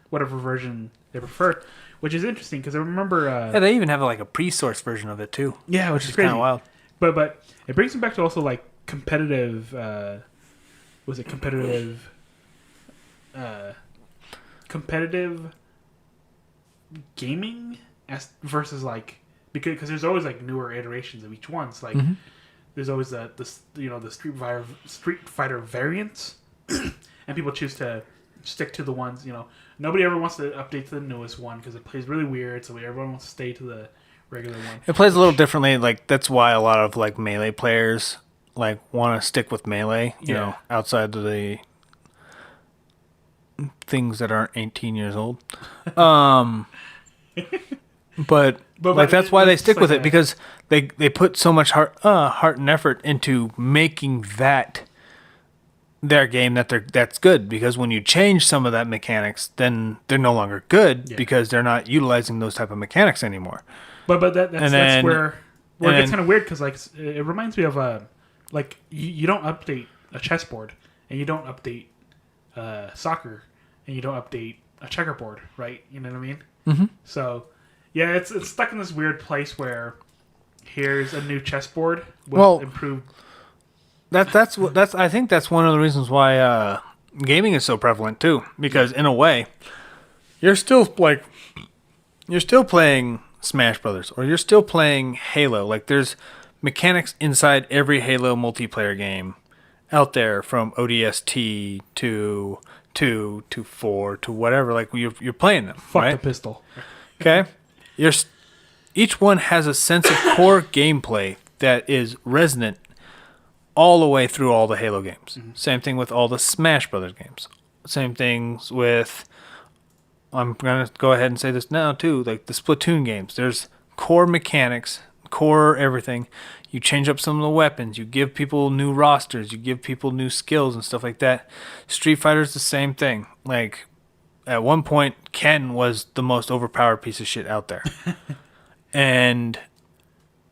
whatever version they prefer, which is interesting because I remember yeah, they even have like a pre-source version of it too. Yeah, which is kind of wild. But it brings me back to also like competitive. Competitive gaming versus like because there's always like newer iterations of each one. So like there's always the Street Fighter variants, and people choose to stick to the ones nobody ever wants to update to the newest one because it plays really weird. So everyone wants to stay to the regular one. It plays a little differently. Like that's why a lot of like melee players like want to stick with melee. You know, outside of the things that aren't 18 years old. But like that's why they stick with it because they put so much heart and effort into making that their game that's good, because when you change some of that mechanics, then they're no longer good because they're not utilizing those type of mechanics anymore. But that's where it gets kind of weird because like it reminds me of like you don't update a chessboard and you don't update soccer, and you don't update a checkerboard, right? You know what I mean? Mm-hmm. So, yeah, it's stuck in this weird place where here's a new chessboard with improved. I think that's one of the reasons why gaming is so prevalent too. Because in a way, you're still playing Smash Brothers, or you're still playing Halo. Like there's mechanics inside every Halo multiplayer game out there, from ODST to 2 to 4 to whatever. Like you're playing them. Fuck right? the pistol. Okay, each one has a sense of core gameplay that is resonant all the way through all the Halo games. Mm-hmm. Same thing with all the Smash Brothers games. Same things with, I'm going to go ahead and say this now too, like the Splatoon games. There's core mechanics, core everything. You change up some of the weapons. You give people new rosters. You give people new skills and stuff like that. Street Fighter's the same thing. Like, at one point, Ken was the most overpowered piece of shit out there. And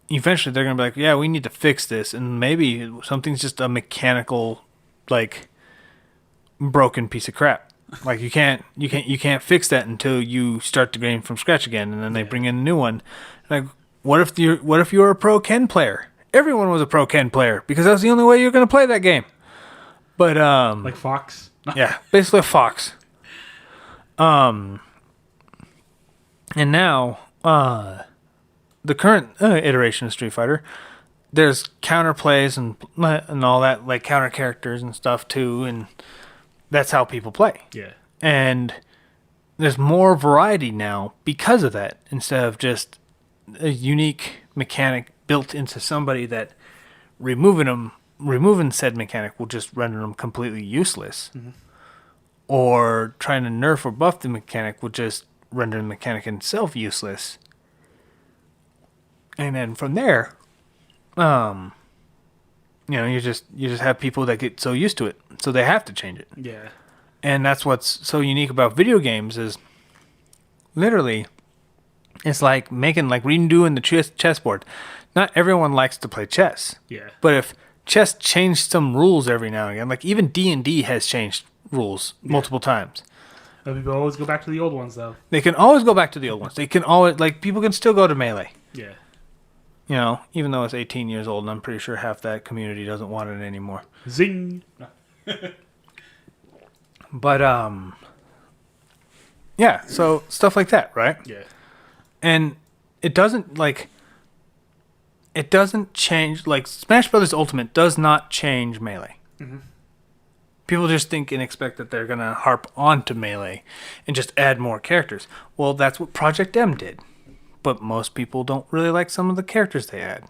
eventually they're going to be like, yeah, we need to fix this. And maybe something's just a mechanical, like, broken piece of crap. Like, you can't fix that until you start the game from scratch again. And then they bring in a new one. Like, what if you're a pro Ken player? Everyone was a pro Ken player because that's the only way you're going to play that game. But like Fox. Yeah, basically a Fox. And now the current iteration of Street Fighter, there's counterplays and all that, like counter characters and stuff too, and that's how people play. Yeah. And there's more variety now because of that, instead of just a unique mechanic built into somebody that removing said mechanic will just render them completely useless. Mm-hmm. Or trying to nerf or buff the mechanic will just render the mechanic itself useless. And then from there, you just have people that get so used to it, so they have to change it. Yeah. And that's what's so unique about video games is literally it's like redoing the chessboard. Not everyone likes to play chess. Yeah. But if chess changed some rules every now and again, like even D&D has changed rules multiple times. But people always go back to the old ones, though. They can always go back to the old ones. They can always, like, people can still go to Melee. Yeah. You know, even though it's 18 years old, and I'm pretty sure half that community doesn't want it anymore. Zing! But, yeah, so stuff like that, right? Yeah. And it doesn't change, like, Smash Brothers Ultimate does not change Melee. Mm-hmm. People just think and expect that they're going to harp onto Melee and just add more characters. Well, that's what Project M did. But most people don't really like some of the characters they add.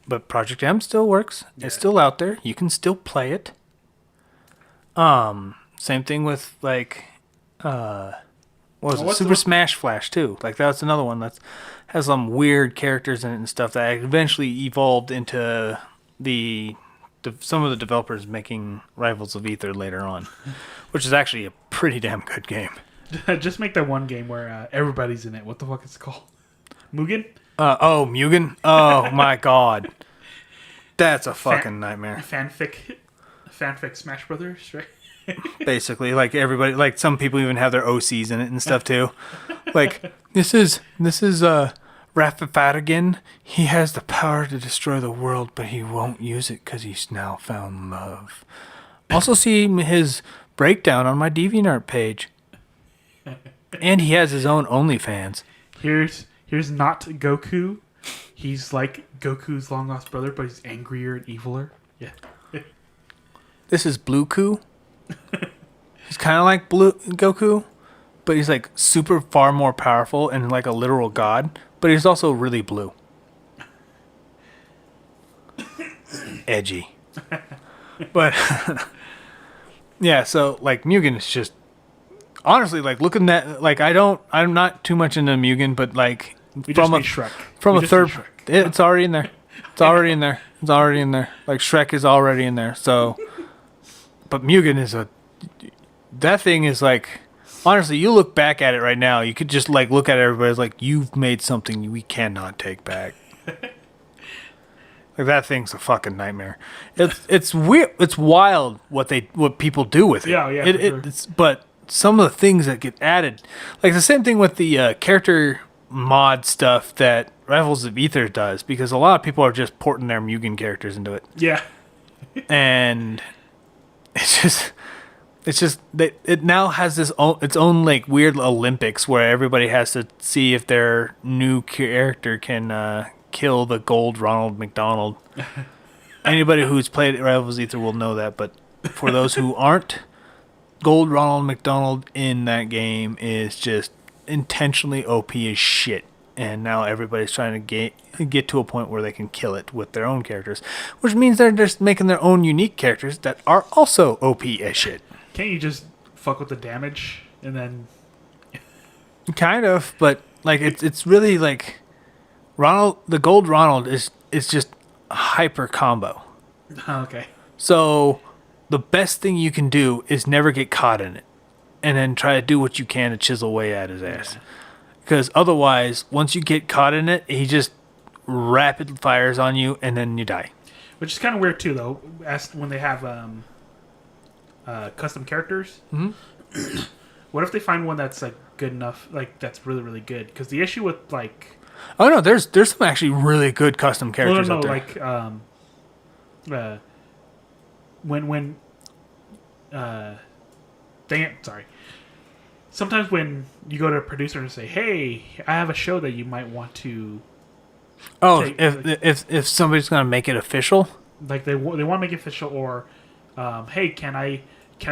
But Project M still works. Yeah. It's still out there. You can still play it. Same thing with, like, Super Smash Flash, too. Like, that's another one that has some weird characters in it and stuff that eventually evolved into some of the developers making Rivals of Aether later on, which is actually a pretty damn good game. Just make that one game where everybody's in it. What the fuck is it called? Mugen? Mugen? Oh, my God. That's a fucking nightmare. Fanfic Smash Brothers, right? Basically, like everybody, like some people even have their OCs in it and stuff too. Like, this is Rafafadigan. He has the power to destroy the world, but he won't use it because he's now found love. Also see his breakdown on my DeviantArt page. And he has his own OnlyFans. Here's not Goku. He's like Goku's long lost brother, but he's angrier and eviler. Yeah. This is Blue Ku. He's kind of like Goku, but he's like super far more powerful and like a literal god. But he's also really blue. Edgy. But yeah, so like Mugen is just honestly like looking at like I'm not too much into Mugen, but like Shrek. It's already in there. It's already in there. It's already in there. Like Shrek is already in there. So but Mugen is that thing is like, honestly, you look back at it right now, you could just like look at everybody as like, you've made something we cannot take back. Like that thing's a fucking nightmare. It's weird. It's wild what people do with it. Yeah, It, for sure. it's but some of the things that get added, like the same thing with the character mod stuff that Rivals of Ether does, because a lot of people are just porting their Mugen characters into it, Yeah. and it's just that it now has its own like weird Olympics where everybody has to see if their new character can kill the gold Ronald McDonald. Anybody who's played Rivals Ether will know that, but for those who aren't, gold Ronald McDonald in that game is just intentionally OP as shit. And now everybody's trying to get to a point where they can kill it with their own characters, which means they're just making their own unique characters that are also OP as shit. Can't you just fuck with the damage and then? Kind of, but like it's really like the gold Ronald is just a hyper combo. Okay. So the best thing you can do is never get caught in it, and then try to do what you can to chisel away at his ass. Because otherwise, once you get caught in it, he just rapid fires on you, and then you die. Which is kind of weird too, though. As when they have custom characters. Mm-hmm. What if they find one that's like good enough, like that's really really good? Because the issue with like, oh no, there's some actually really good custom characters out there. like when dang it, sorry. Sometimes when you go to a producer and say, "Hey, I have a show that you might want to," if somebody's gonna make it official, like they want to make it official, or hey, can I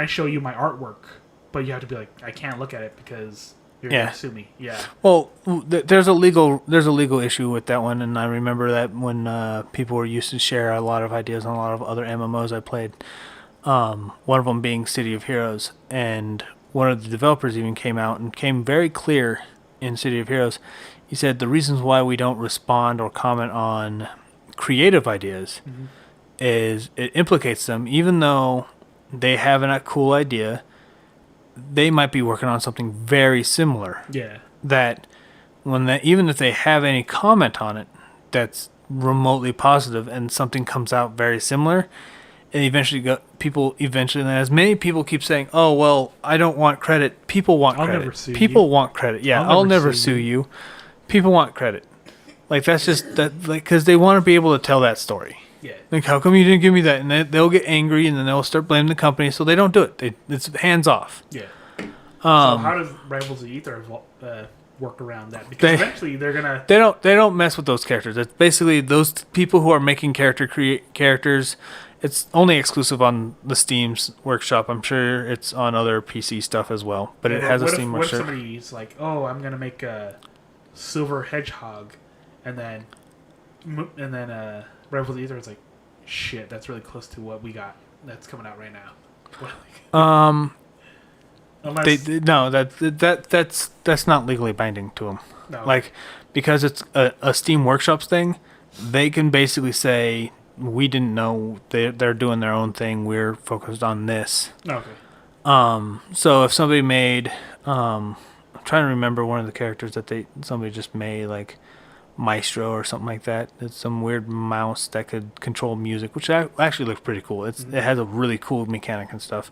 show you my artwork? But you have to be like, I can't look at it because you're gonna sue me. Yeah. Well, there's a legal issue with that one, and I remember that when people were used to share a lot of ideas on a lot of other MMOs I played. One of them being City of Heroes, and one of the developers even came out and came very clear in City of Heroes. He said the reasons why we don't respond or comment on creative ideas is it implicates them, even though they have a cool idea. They might be working on something very similar. Yeah. That even if they have any comment on it, that's remotely positive, and something comes out very similar. And eventually, and as many people keep saying, "Oh well, I don't want credit." People want credit. Never sue People you. want credit. Yeah, I'll never sue you. People want credit. Like that's just that, like because they want to be able to tell that story. Yeah. Like, how come you didn't give me that? And they'll get angry, and then they'll start blaming the company. So they don't do it. It's hands off. Yeah. So how does Rivals of Ether work around that? Because eventually they're gonna. They don't mess with those characters. It's basically those people who are making characters. It's only exclusive on the Steam's workshop. I'm sure it's on other PC stuff as well, but it has a Steam workshop. What if somebody's like, "Oh, I'm gonna make a silver hedgehog," and then Rivals of Ether is like, "Shit, that's really close to what we got. That's coming out right now." Unless that's not legally binding to them. No. Like because it's a Steam Workshops thing, they can basically say, we didn't know they're doing their own thing. We're focused on this. Okay. So if somebody made, I'm trying to remember one of the characters that somebody just made, like Maestro or something like that. It's some weird mouse that could control music, which actually looks pretty cool. It has a really cool mechanic and stuff.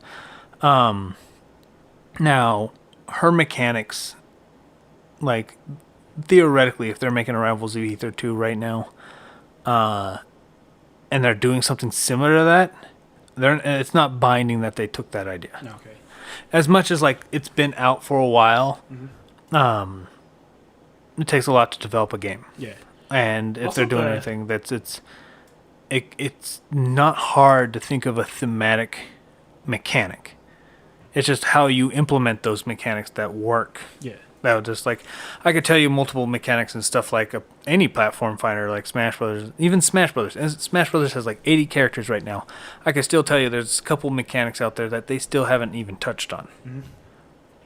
Now her mechanics, like theoretically, if they're making a Rivals of Ether 2 right now, and they're doing something similar to that, it's not binding that they took that idea. Okay. As much as like it's been out for a while, it takes a lot to develop a game. Yeah. And if Also they're doing anything, it's not hard to think of a thematic mechanic. It's just how you implement those mechanics that work. Yeah. That would just like, I could tell you multiple mechanics and stuff like any platform fighter like Smash Brothers, even Smash Brothers. And Smash Brothers has like 80 characters right now. I can still tell you there's a couple mechanics out there that they still haven't even touched on. Mm-hmm.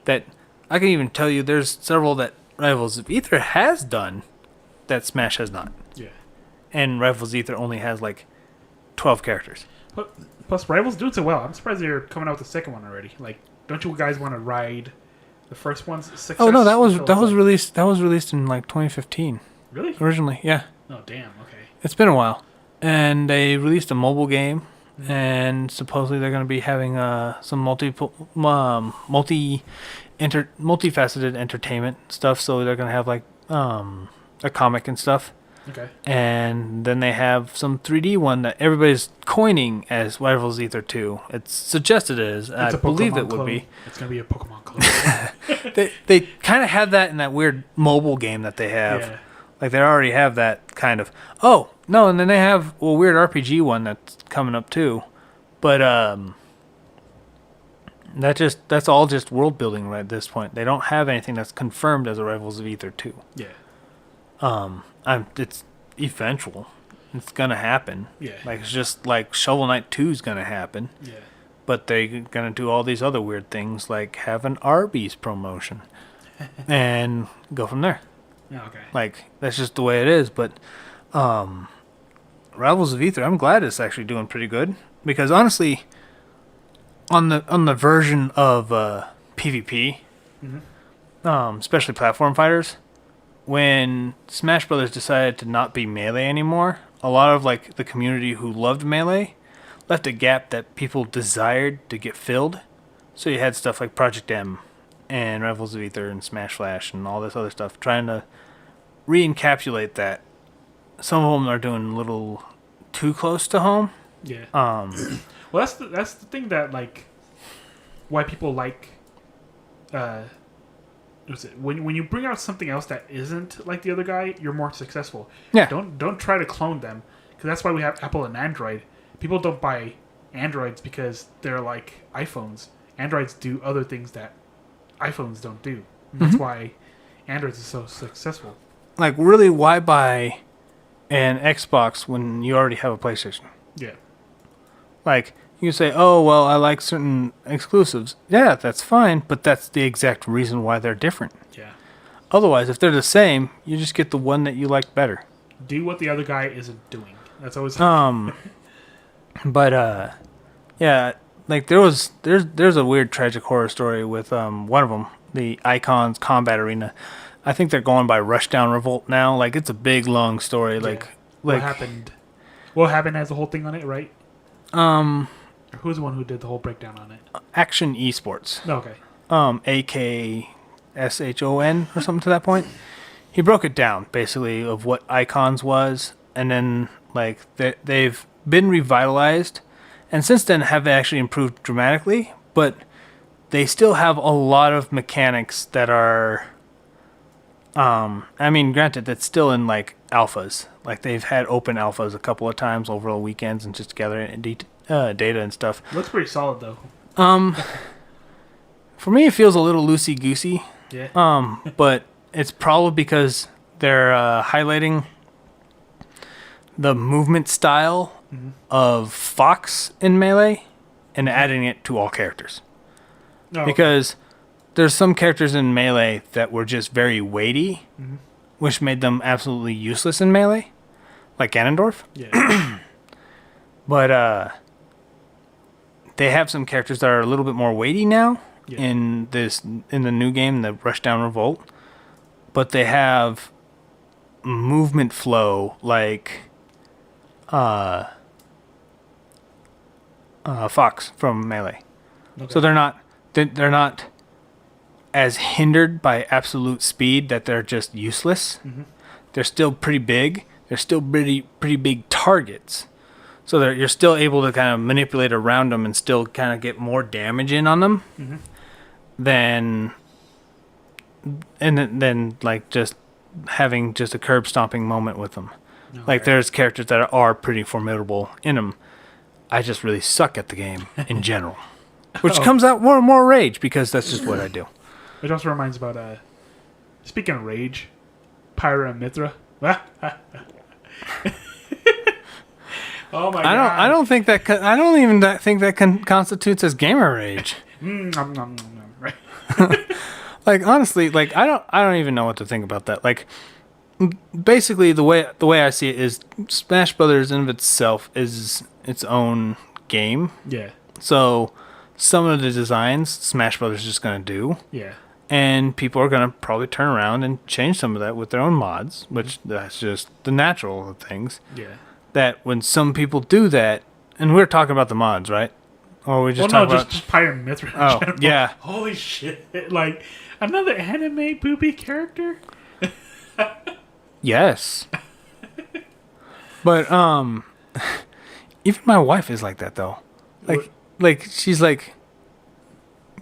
That I can even tell you there's several that Rivals of Ether has done that Smash has not. Yeah. And Rivals of Ether only has like 12 characters. Plus, Rivals doing so well. I'm surprised they're coming out with the second one already. Like, don't you guys want to ride the first one's success? Oh no, that was released in like 2015. Really? Originally, yeah. Oh damn. Okay. It's been a while. and they released a mobile game, and supposedly they're going to be having some multifaceted entertainment stuff. So they're going to have like a comic and stuff. Okay. And then they have some 3D one that everybody's coining as Rivals Ether 2. It's suggested as. I believe it would be. It's going to be a Pokemon clone. They kind of have that in that weird mobile game that they have. Yeah. Like they already have that kind of. Oh no, and then they have a weird RPG one that's coming up too, but that's all just world building right at this point. They don't have anything that's confirmed as a Rivals of Ether 2. Yeah. It's eventual. It's gonna happen. Yeah. Like it's just like Shovel Knight 2 is gonna happen. Yeah. But they're gonna do all these other weird things like have an Arby's promotion, and go from there. Yeah. Okay. Like that's just the way it is. But Rivals of Ether, I'm glad it's actually doing pretty good because honestly, on the version of PvP, especially platform fighters, when Smash Brothers decided to not be Melee anymore, a lot of like the community who loved Melee left a gap that people desired to get filled. So you had stuff like Project M and Rivals of Ether and Smash Flash and all this other stuff trying to re-encapsulate that. Some of them are doing a little too close to home. Yeah. Well, that's the thing that like why people like when you bring out something else that isn't like the other guy, you're more successful. Yeah. Don't try to clone them because that's why we have Apple and Android. People don't buy Androids because they're like iPhones. Androids do other things that iPhones don't do. And that's why Androids is so successful. Like really, why buy an Xbox when you already have a PlayStation? Yeah. Like, you say, oh, well, I like certain exclusives. Yeah, that's fine, but that's the exact reason why they're different. Yeah. Otherwise, if they're the same, you just get the one that you like better. Do what the other guy isn't doing. That's always... But, yeah, like, there's a weird tragic horror story with one of them, the Icons Combat Arena. I think they're going by Rushdown Revolt now. Like, it's a big, long story. Yeah. Like, what happened? What happened has the whole thing on it, right? Who's the one who did the whole breakdown on it? Action Esports. Okay. AKSHON or something to that point. He broke it down basically of what Icons was, and then like they've been revitalized, and since then have actually improved dramatically. But they still have a lot of mechanics that are. I mean, granted, that's still in like alphas. Like they've had open alphas a couple of times over the weekends and just gathering data and stuff. Looks pretty solid though. For me, it feels a little loosey goosey. Yeah. But it's probably because they're highlighting the movement style of Fox in Melee and adding it to all characters. Oh, because there's some characters in Melee that were just very weighty, which made them absolutely useless in Melee, like Ganondorf. Yeah. But they have some characters that are a little bit more weighty now in the new game, the Rushdown Revolt. But they have movement flow like Fox from Melee. Okay. So they're not as hindered by absolute speed that they're just useless. They're still pretty big. They're still pretty big targets. So you're still able to kind of manipulate around them and still kind of get more damage in on them than like just having just a curb stomping moment with them. Okay. Like there's characters that are pretty formidable in them. I just really suck at the game in general, which comes out more and more rage because that's just what I do. It also reminds about speaking of rage, Pyra and Mithra. Oh my god! I don't think that. I don't even think that constitutes as gamer rage. Right. Like honestly, like I don't even know what to think about that. Like basically the way I see it is Smash Brothers in of itself is its own game. Yeah. So some of the designs Smash Brothers is just gonna do. Yeah. And people are gonna probably turn around and change some of that with their own mods, which that's just the natural of things. Yeah. that when some people do that, and we're talking about the mods, right? Or we just talking about just Pirate and Myth. Oh, yeah. Holy shit! Like another anime booby character. Yes. But even my wife is like that though. Like she's like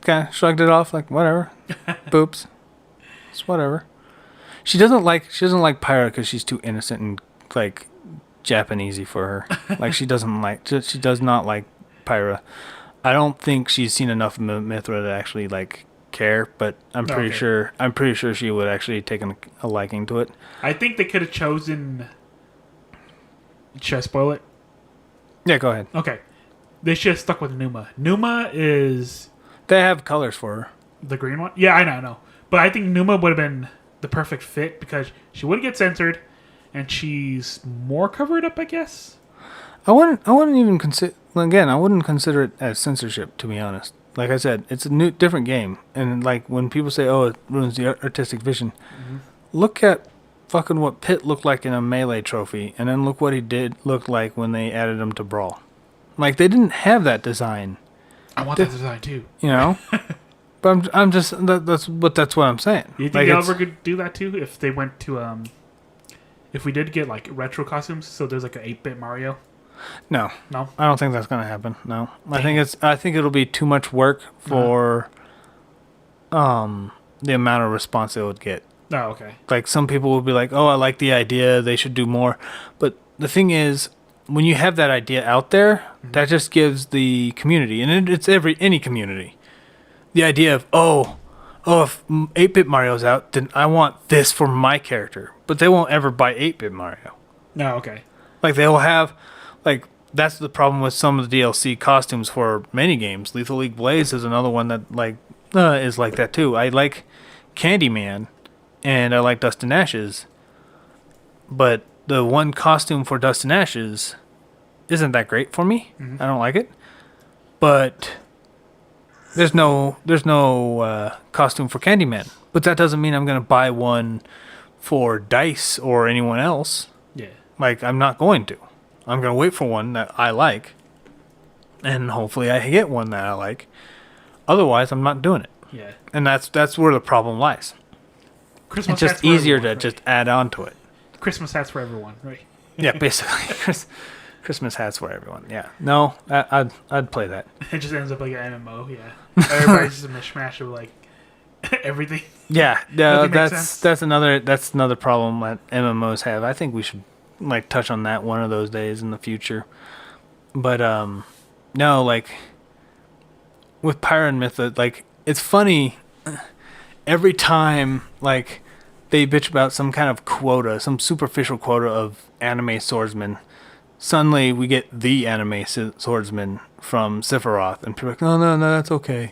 kind of shrugged it off like whatever. Boops. It's whatever. She doesn't like Pyra cuz she's too innocent and like Japanesey for her. Like she does not like Pyra. I don't think she's seen enough of Mithra to actually like care, but I'm pretty sure she would actually take a liking to it. I think they could have chosen. Should I spoil it? Yeah, go ahead. Okay. They should have stuck with Numa. Numa is They have colors for her. the green one. Yeah, I know. But I think Numa would have been the perfect fit because she wouldn't get censored, and she's more covered up, I guess. I wouldn't even consider. Again, I wouldn't consider it as censorship, to be honest. Like I said, it's a different game, and like when people say, "Oh, it ruins the artistic vision," look at fucking what Pitt looked like in a Melee trophy, and then look what he did look like when they added him to Brawl. Like they didn't have that design. I want that design too. You know, but I'm just that's what I'm saying. You think like they ever could do that too if they went to if we did get like retro costumes? So there's like an 8-bit Mario. No, No, I don't think that's gonna happen. No, I think it'll be too much work for the amount of response it would get. Oh, okay. Like some people will be like, "Oh, I like the idea. They should do more." But the thing is, when you have that idea out there, that just gives the community, and it's any community, the idea of if 8-bit Mario's out, then I want this for my character. But they won't ever buy 8-bit Mario. No, okay. Like they will have, like that's the problem with some of the DLC costumes for many games. Lethal League Blaze is another one that like is like that too. I like Candyman. And I like Dust and Ashes, but the one costume for Dust and Ashes isn't that great for me. I don't like it. But there's no costume for Candyman. But that doesn't mean I'm going to buy one for Dice or anyone else. Yeah. Like, I'm not going to. I'm going to wait for one that I like, and hopefully I get one that I like. Otherwise, I'm not doing it. Yeah. And that's where the problem lies. Christmas It's just easier to just add on to it. Christmas hats for everyone, right? Yeah, basically. Christmas hats for everyone. Yeah. No, I'd play that. It just ends up like an MMO, yeah. Everybody's just a mishmash of like everything. Yeah, Nothing makes sense. that's another problem that MMOs have. I think we should like touch on that one of those days in the future. But no, like with Pyra and Myth, like it's funny every time like they bitch about some kind of quota, some superficial quota of anime swordsmen. Suddenly we get the anime swordsman from Sephiroth, and people are like, no, that's okay.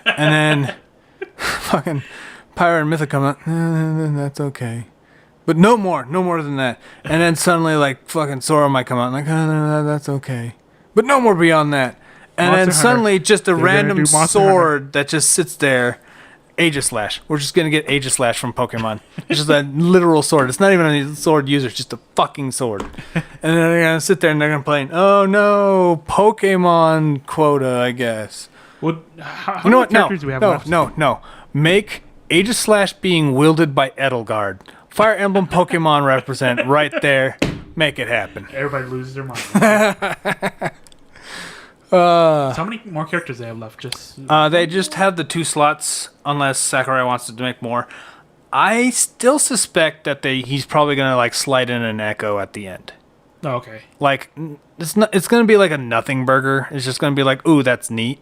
And then fucking Pyra and Mythic come out, that's okay. But no more than that. And then suddenly like fucking Sora might come out and like, no, that's okay. But no more beyond that. And Monster then suddenly Hunter. just a They're gonna random do Monster sword that just sits there. Aegislash. We're just going to get Aegislash from Pokemon. It's just a literal sword. It's not even a sword user. It's just a fucking sword. And then they're going to sit there and they're going to play, oh no, Pokemon quota, I guess. Well, how You know many what? No, characters do we have left? no. Make Aegislash being wielded by Edelgard. Fire Emblem Pokemon represent right there. Make it happen. Everybody loses their mind. So how many more characters they have left? Just They just have the 2 slots, unless Sakurai wants to make more. I still suspect that he's probably gonna like slide in an Echo at the end. oh, okay. Like it's gonna be like a nothing burger. It's just gonna be like, ooh, that's neat.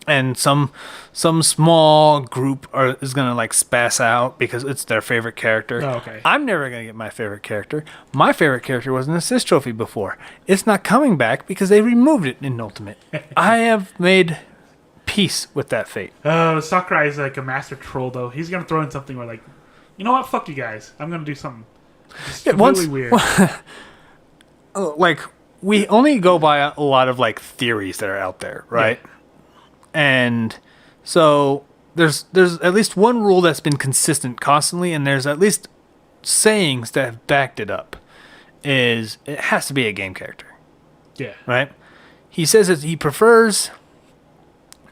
And some small group is gonna like spaz out because it's their favorite character. Oh, okay. I'm never gonna get my favorite character. My favorite character was an assist trophy before. It's not coming back because they removed it in Ultimate. I have made peace with that fate. Sakurai is like a master troll, though. He's gonna throw in something where like, you know what? Fuck you guys. I'm gonna do something just completely weird. Like we only go by a lot of like theories that are out there, right? Yeah. And so there's at least one rule that's been consistent constantly, and there's at least sayings that have backed it up. is it has to be a game character, Yeah. right? He says that he prefers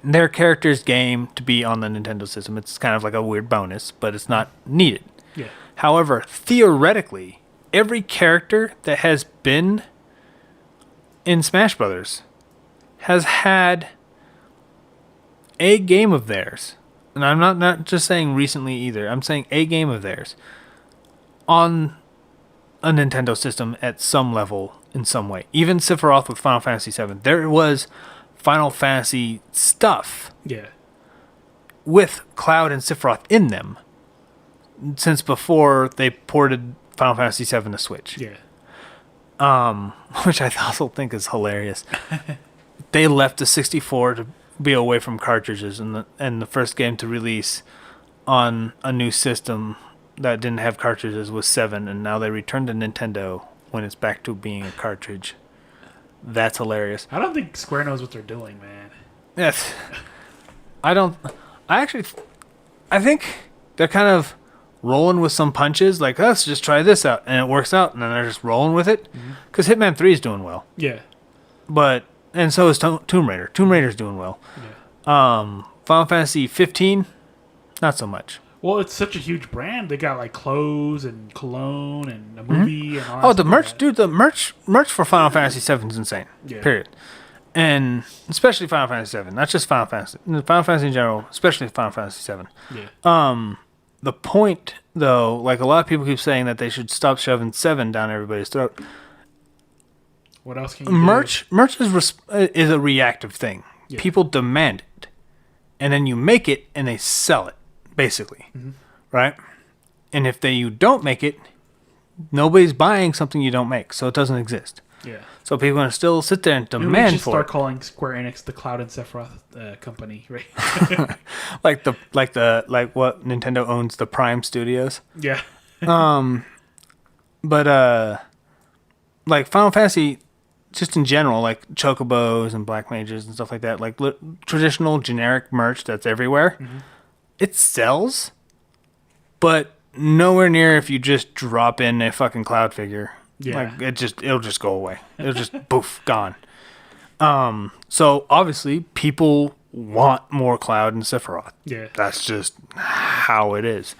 their character's game to be on the Nintendo system. It's kind of like a weird bonus, but it's not needed. Yeah. However, theoretically, every character that has been in Smash Brothers has had a game of theirs. And I'm not just saying recently either. I'm saying a game of theirs on a Nintendo system at some level in some way. Even Sephiroth with Final Fantasy VII. There was Final Fantasy stuff Yeah. with Cloud and Sephiroth in them since before they ported Final Fantasy VII to Switch. Yeah. Which I also think is hilarious. They left the 64 to be away from cartridges, and the first game to release on a new system that didn't have cartridges was 7, and now they returned to Nintendo when it's back to being a cartridge. That's hilarious. I don't think Square knows what they're doing, man. Yes. I think they're kind of rolling with some punches, like, let's just try this out, and it works out, and then they're just rolling with it. Because Hitman 3 is doing well. Yeah. And so is Tomb Raider. Tomb Raider's doing well. Yeah. Final Fantasy 15, not so much. Well, it's such a huge brand. They got like clothes and cologne and a movie and all that. Oh, the merch, dude! The merch for Final Fantasy 7 is insane. Yeah. Period. And especially Final Fantasy 7, not just Final Fantasy in general, especially Final Fantasy 7. Yeah. The point, though, like a lot of people keep saying that they should stop shoving 7 down everybody's throat. What else can you Merch is a reactive thing. Yeah. People demand it, and then you make it and they sell it, basically, right? And if you don't make it, nobody's buying something you don't make, so it doesn't exist. do? Yeah. So people are gonna still sit there and Maybe we demand should for start it, calling Square Enix the Cloud and Sephiroth company, right? like what Nintendo owns the Prime Studios. Yeah. But like Final Fantasy, just in general, like chocobos and black mages and stuff like that, like traditional generic merch that's everywhere, it sells, but nowhere near if you just drop in a fucking Cloud figure. Yeah. Like it'll just go away. It'll just poof, gone. So obviously people want more Cloud and Sephiroth. Yeah. That's just how it is.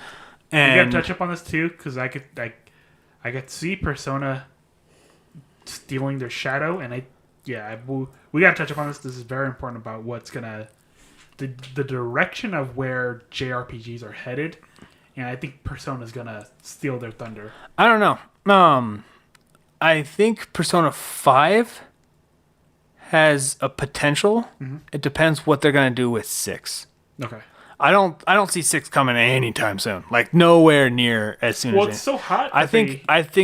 We And gotta touch up on this too, because I could see Persona stealing their shadow, and we gotta touch up on this. This is very important about what's gonna the direction of where JRPGs are headed, and I think Persona's gonna steal their thunder. I don't know. I think Persona 5 has a potential. It depends what they're gonna do with 6. Okay. I don't see 6 coming anytime soon. Like nowhere near as soon Well, as it's so hot. I think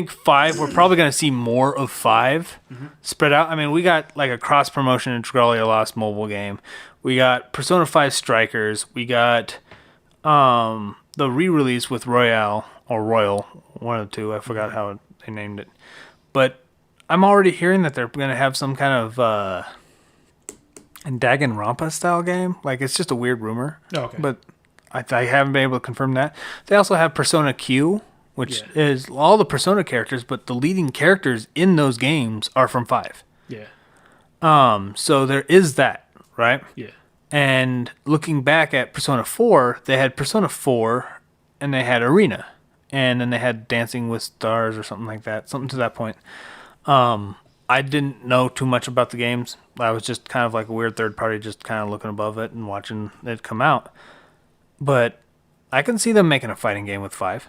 5. We're probably going to see more of 5 spread out. I mean, we got like a cross promotion in Dragalia Lost mobile game. We got Persona 5 Strikers. We got the re-release with Royale or Royal, one of the two. I forgot how they named it. But I'm already hearing that they're going to have some kind of Danganronpa style game. Like, it's just a weird rumor. Oh, okay. But I haven't been able to confirm that. They also have Persona Q, which is all the Persona characters, but the leading characters in those games are from 5. Yeah. So there is that, right? Yeah. And looking back at Persona 4, they had Persona 4 and they had Arena. And then they had Dancing with Stars or something like that. Something to that point. I didn't know too much about the games. I was just kind of like a weird third party, just kind of looking above it and watching it come out. But I can see them making a fighting game with 5.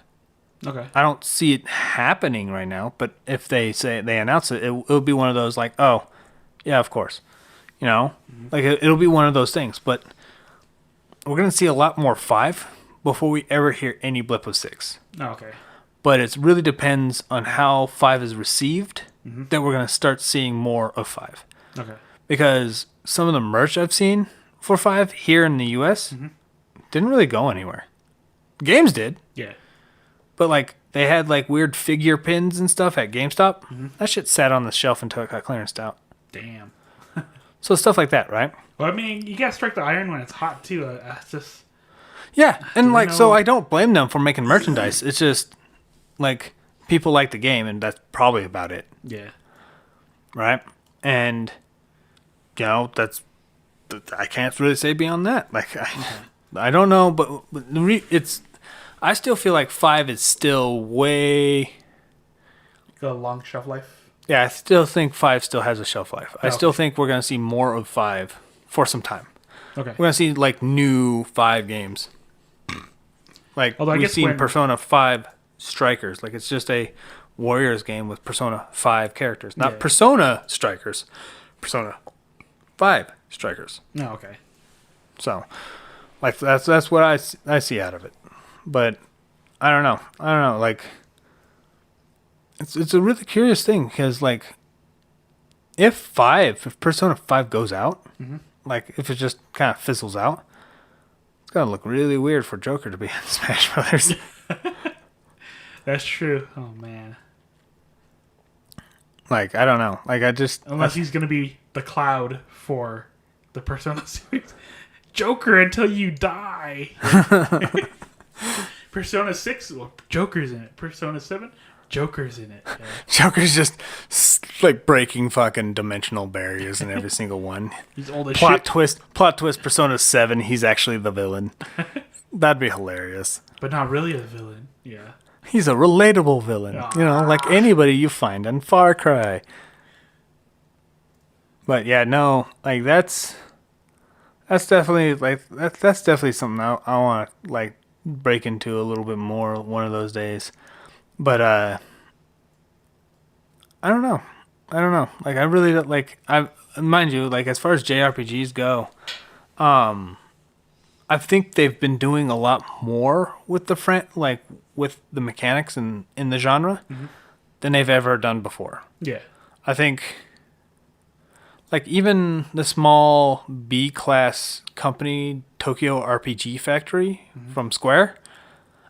Okay. I don't see it happening right now, but if they announce it, it'll be one of those like, oh, yeah, of course. You know? Like, it'll be one of those things. But we're going to see a lot more 5 before we ever hear any blip of 6. Oh, okay. But it really depends on how 5 is received that we're going to start seeing more of 5. Okay. Because some of the merch I've seen for 5 here in the U.S. Didn't really go anywhere. Games did. Yeah. But, like, they had, like, weird figure pins and stuff at GameStop. That shit sat on the shelf until it got clearanced out. Damn. So stuff like that, right? Well, I mean, you gotta strike the iron when it's hot, too. It's just... Yeah, and, Do like, you so know- I don't blame them for making merchandise. It's just, like, people like the game, and that's probably about it, Yeah. right? And that's I can't really say beyond that. Like I don't know, but I still feel like 5 is still way. The long shelf life. Yeah, I still think 5 still has a shelf life. I Oh, still okay. think we're gonna see more of 5 for some time. Okay. We're gonna see like new 5 games. Like Although I we've guess seen when- Persona 5 Strikers. Like it's just a Warriors game with Persona 5 characters, not Yeah. Persona Strikers. Persona 5 Strikers. No. Okay. So, like that's what I see out of it. But I don't know. Like it's a really curious thing because like if Persona 5 goes out, like if it just kind of fizzles out, it's gonna look really weird for Joker to be in Smash Brothers. That's true. Oh man. Like I don't know. Like Unless he's gonna be the Cloud for the Persona series. Joker until you die. Persona 6, well, Joker's in it. Persona 7, Joker's in it. Yeah. Joker's just like breaking fucking dimensional barriers in every single one. He's old as Plot shit, twist. Persona 7. He's actually the villain. That'd be hilarious. but not really a villain. Yeah. He's a relatable villain, like anybody you find on Far Cry. But yeah, no, like that's definitely like that's definitely something I want to like break into a little bit more one of those days. But I don't know. Like I really don't like mind you, like as far as JRPGs go, I think they've been doing a lot more with with the mechanics in the genre than they've ever done before. Yeah. I think like even the small B class company Tokyo RPG Factory from Square,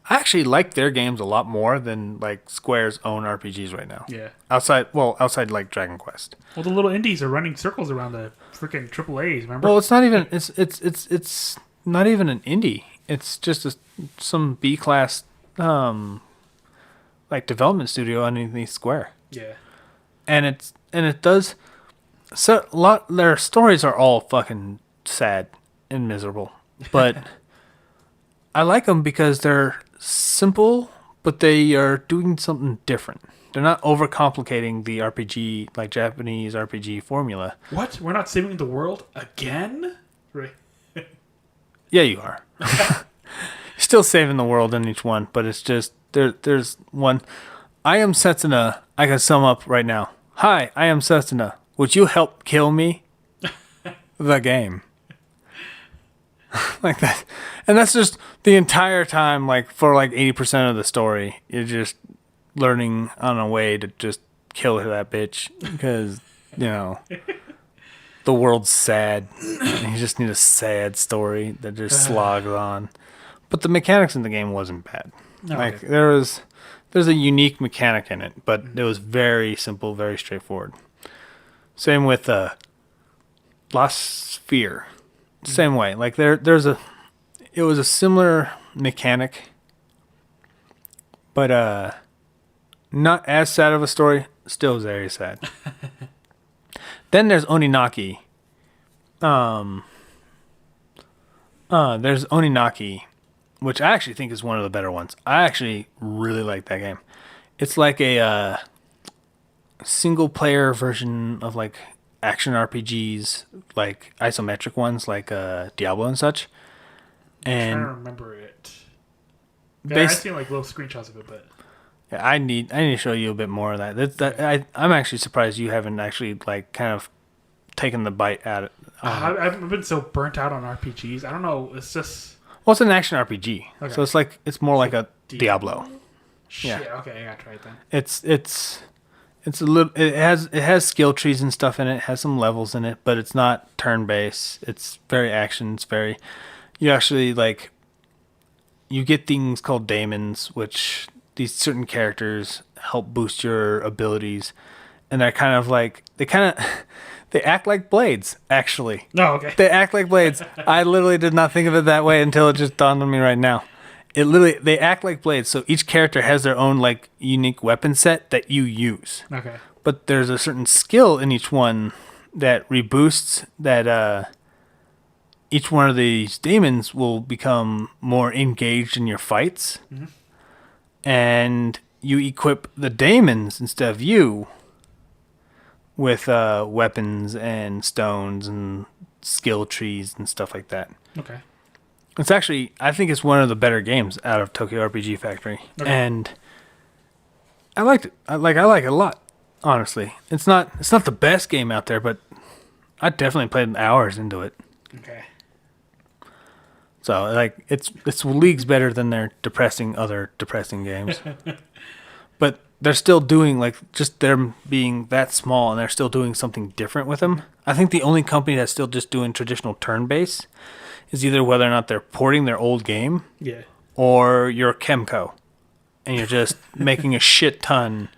I actually like their games a lot more than like Square's own RPGs right now. Yeah. Outside like Dragon Quest. Well, the little indies are running circles around the freaking AAAs, remember? Well, it's not even it's not even an indie. It's just some B class like development studio underneath Square. Yeah. And it does so a lot. Their stories are all fucking sad and miserable, but I like them because they're simple, but they are doing something different. They're not overcomplicating the RPG, like Japanese RPG formula. What? We're not saving the world again? Right. Yeah, you are. Still saving the world in each one, but it's just there's one. I am Setsuna. I can sum up right now. Hi, I am Setsuna. Would you help kill me? The game. Like that. And that's just the entire time, like for like 80% of the story, you're just learning on a way to just kill that bitch because, the world's sad. And you just need a sad story that just slogs on. But the mechanics in the game wasn't bad. No, like okay. there's a unique mechanic in it, but it was very simple, very straightforward. Same with Lost Sphere. Same way. Like it was a similar mechanic, but not as sad of a story. Still very sad. Then there's Oninaki. There's Oninaki, which I actually think is one of the better ones. I actually really like that game. It's like a single player version of like action RPGs, like isometric ones, like Diablo and such. I'm trying to And remember it. Yeah, I've bas- seen like little screenshots of it, but yeah, I need to show you a bit more of that. I'm actually surprised you haven't actually like kind of taken the bite at it. I've been so burnt out on RPGs. I don't know. It's just Well, it's an action RPG, Okay. so it's more like a Diablo. shit. Okay, I gotta try it then. It's a little. It has skill trees and stuff in it. It has some levels in it, but it's not turn based. It's very action. It's very. You actually like. You get things called daemons, which these certain characters help boost your abilities, and they're kind of like they act like blades. Actually, No, okay. they act like blades. I literally did not think of it that way until it just dawned on me right now. it literally they act like blades. So each character has their own like unique weapon set that you use. Okay. But there's a certain skill in each one that reboosts that each one of these demons will become more engaged in your fights. Mm-hmm. And you equip the demons instead of you with weapons and stones and skill trees and stuff like that. Okay. It's actually, I think it's one of the better games out of Tokyo RPG Factory. Okay. And I liked it. I like it a lot, honestly. It's not the best game out there, but I definitely played hours into it. Okay. So like it's leagues better than their other depressing games. But they're still doing like just them being that small and they're still doing something different with them. I think the only company that's still just doing traditional turn-based is either whether or not they're porting their old game, Yeah, or you're Kemco and you're just making a shit ton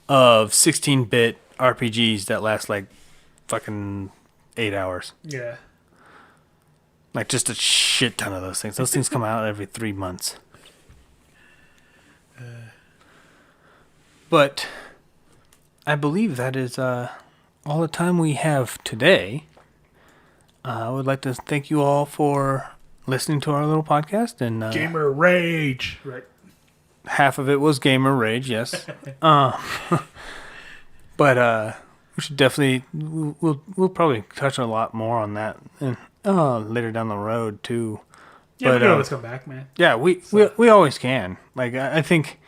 of 16-bit RPGs that last like fucking 8 hours. yeah. Like just a shit ton of those things. Those things come out every 3 months. But I believe that is all the time we have today. I would like to thank you all for listening to our little podcast. And Gamer Rage, right? half of it was Gamer Rage, yes. But we should definitely we'll probably touch a lot more on that later down the road too. Yeah, But, we can always come back, man. Yeah, we always can. Like I think,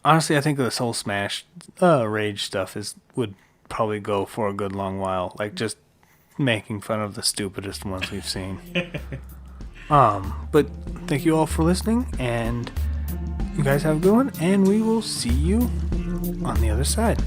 honestly, I think the Soul Smash Rage stuff would probably go for a good long while. Like just making fun of the stupidest ones we've seen. But thank you all for listening, and you guys have a good one, and we will see you on the other side.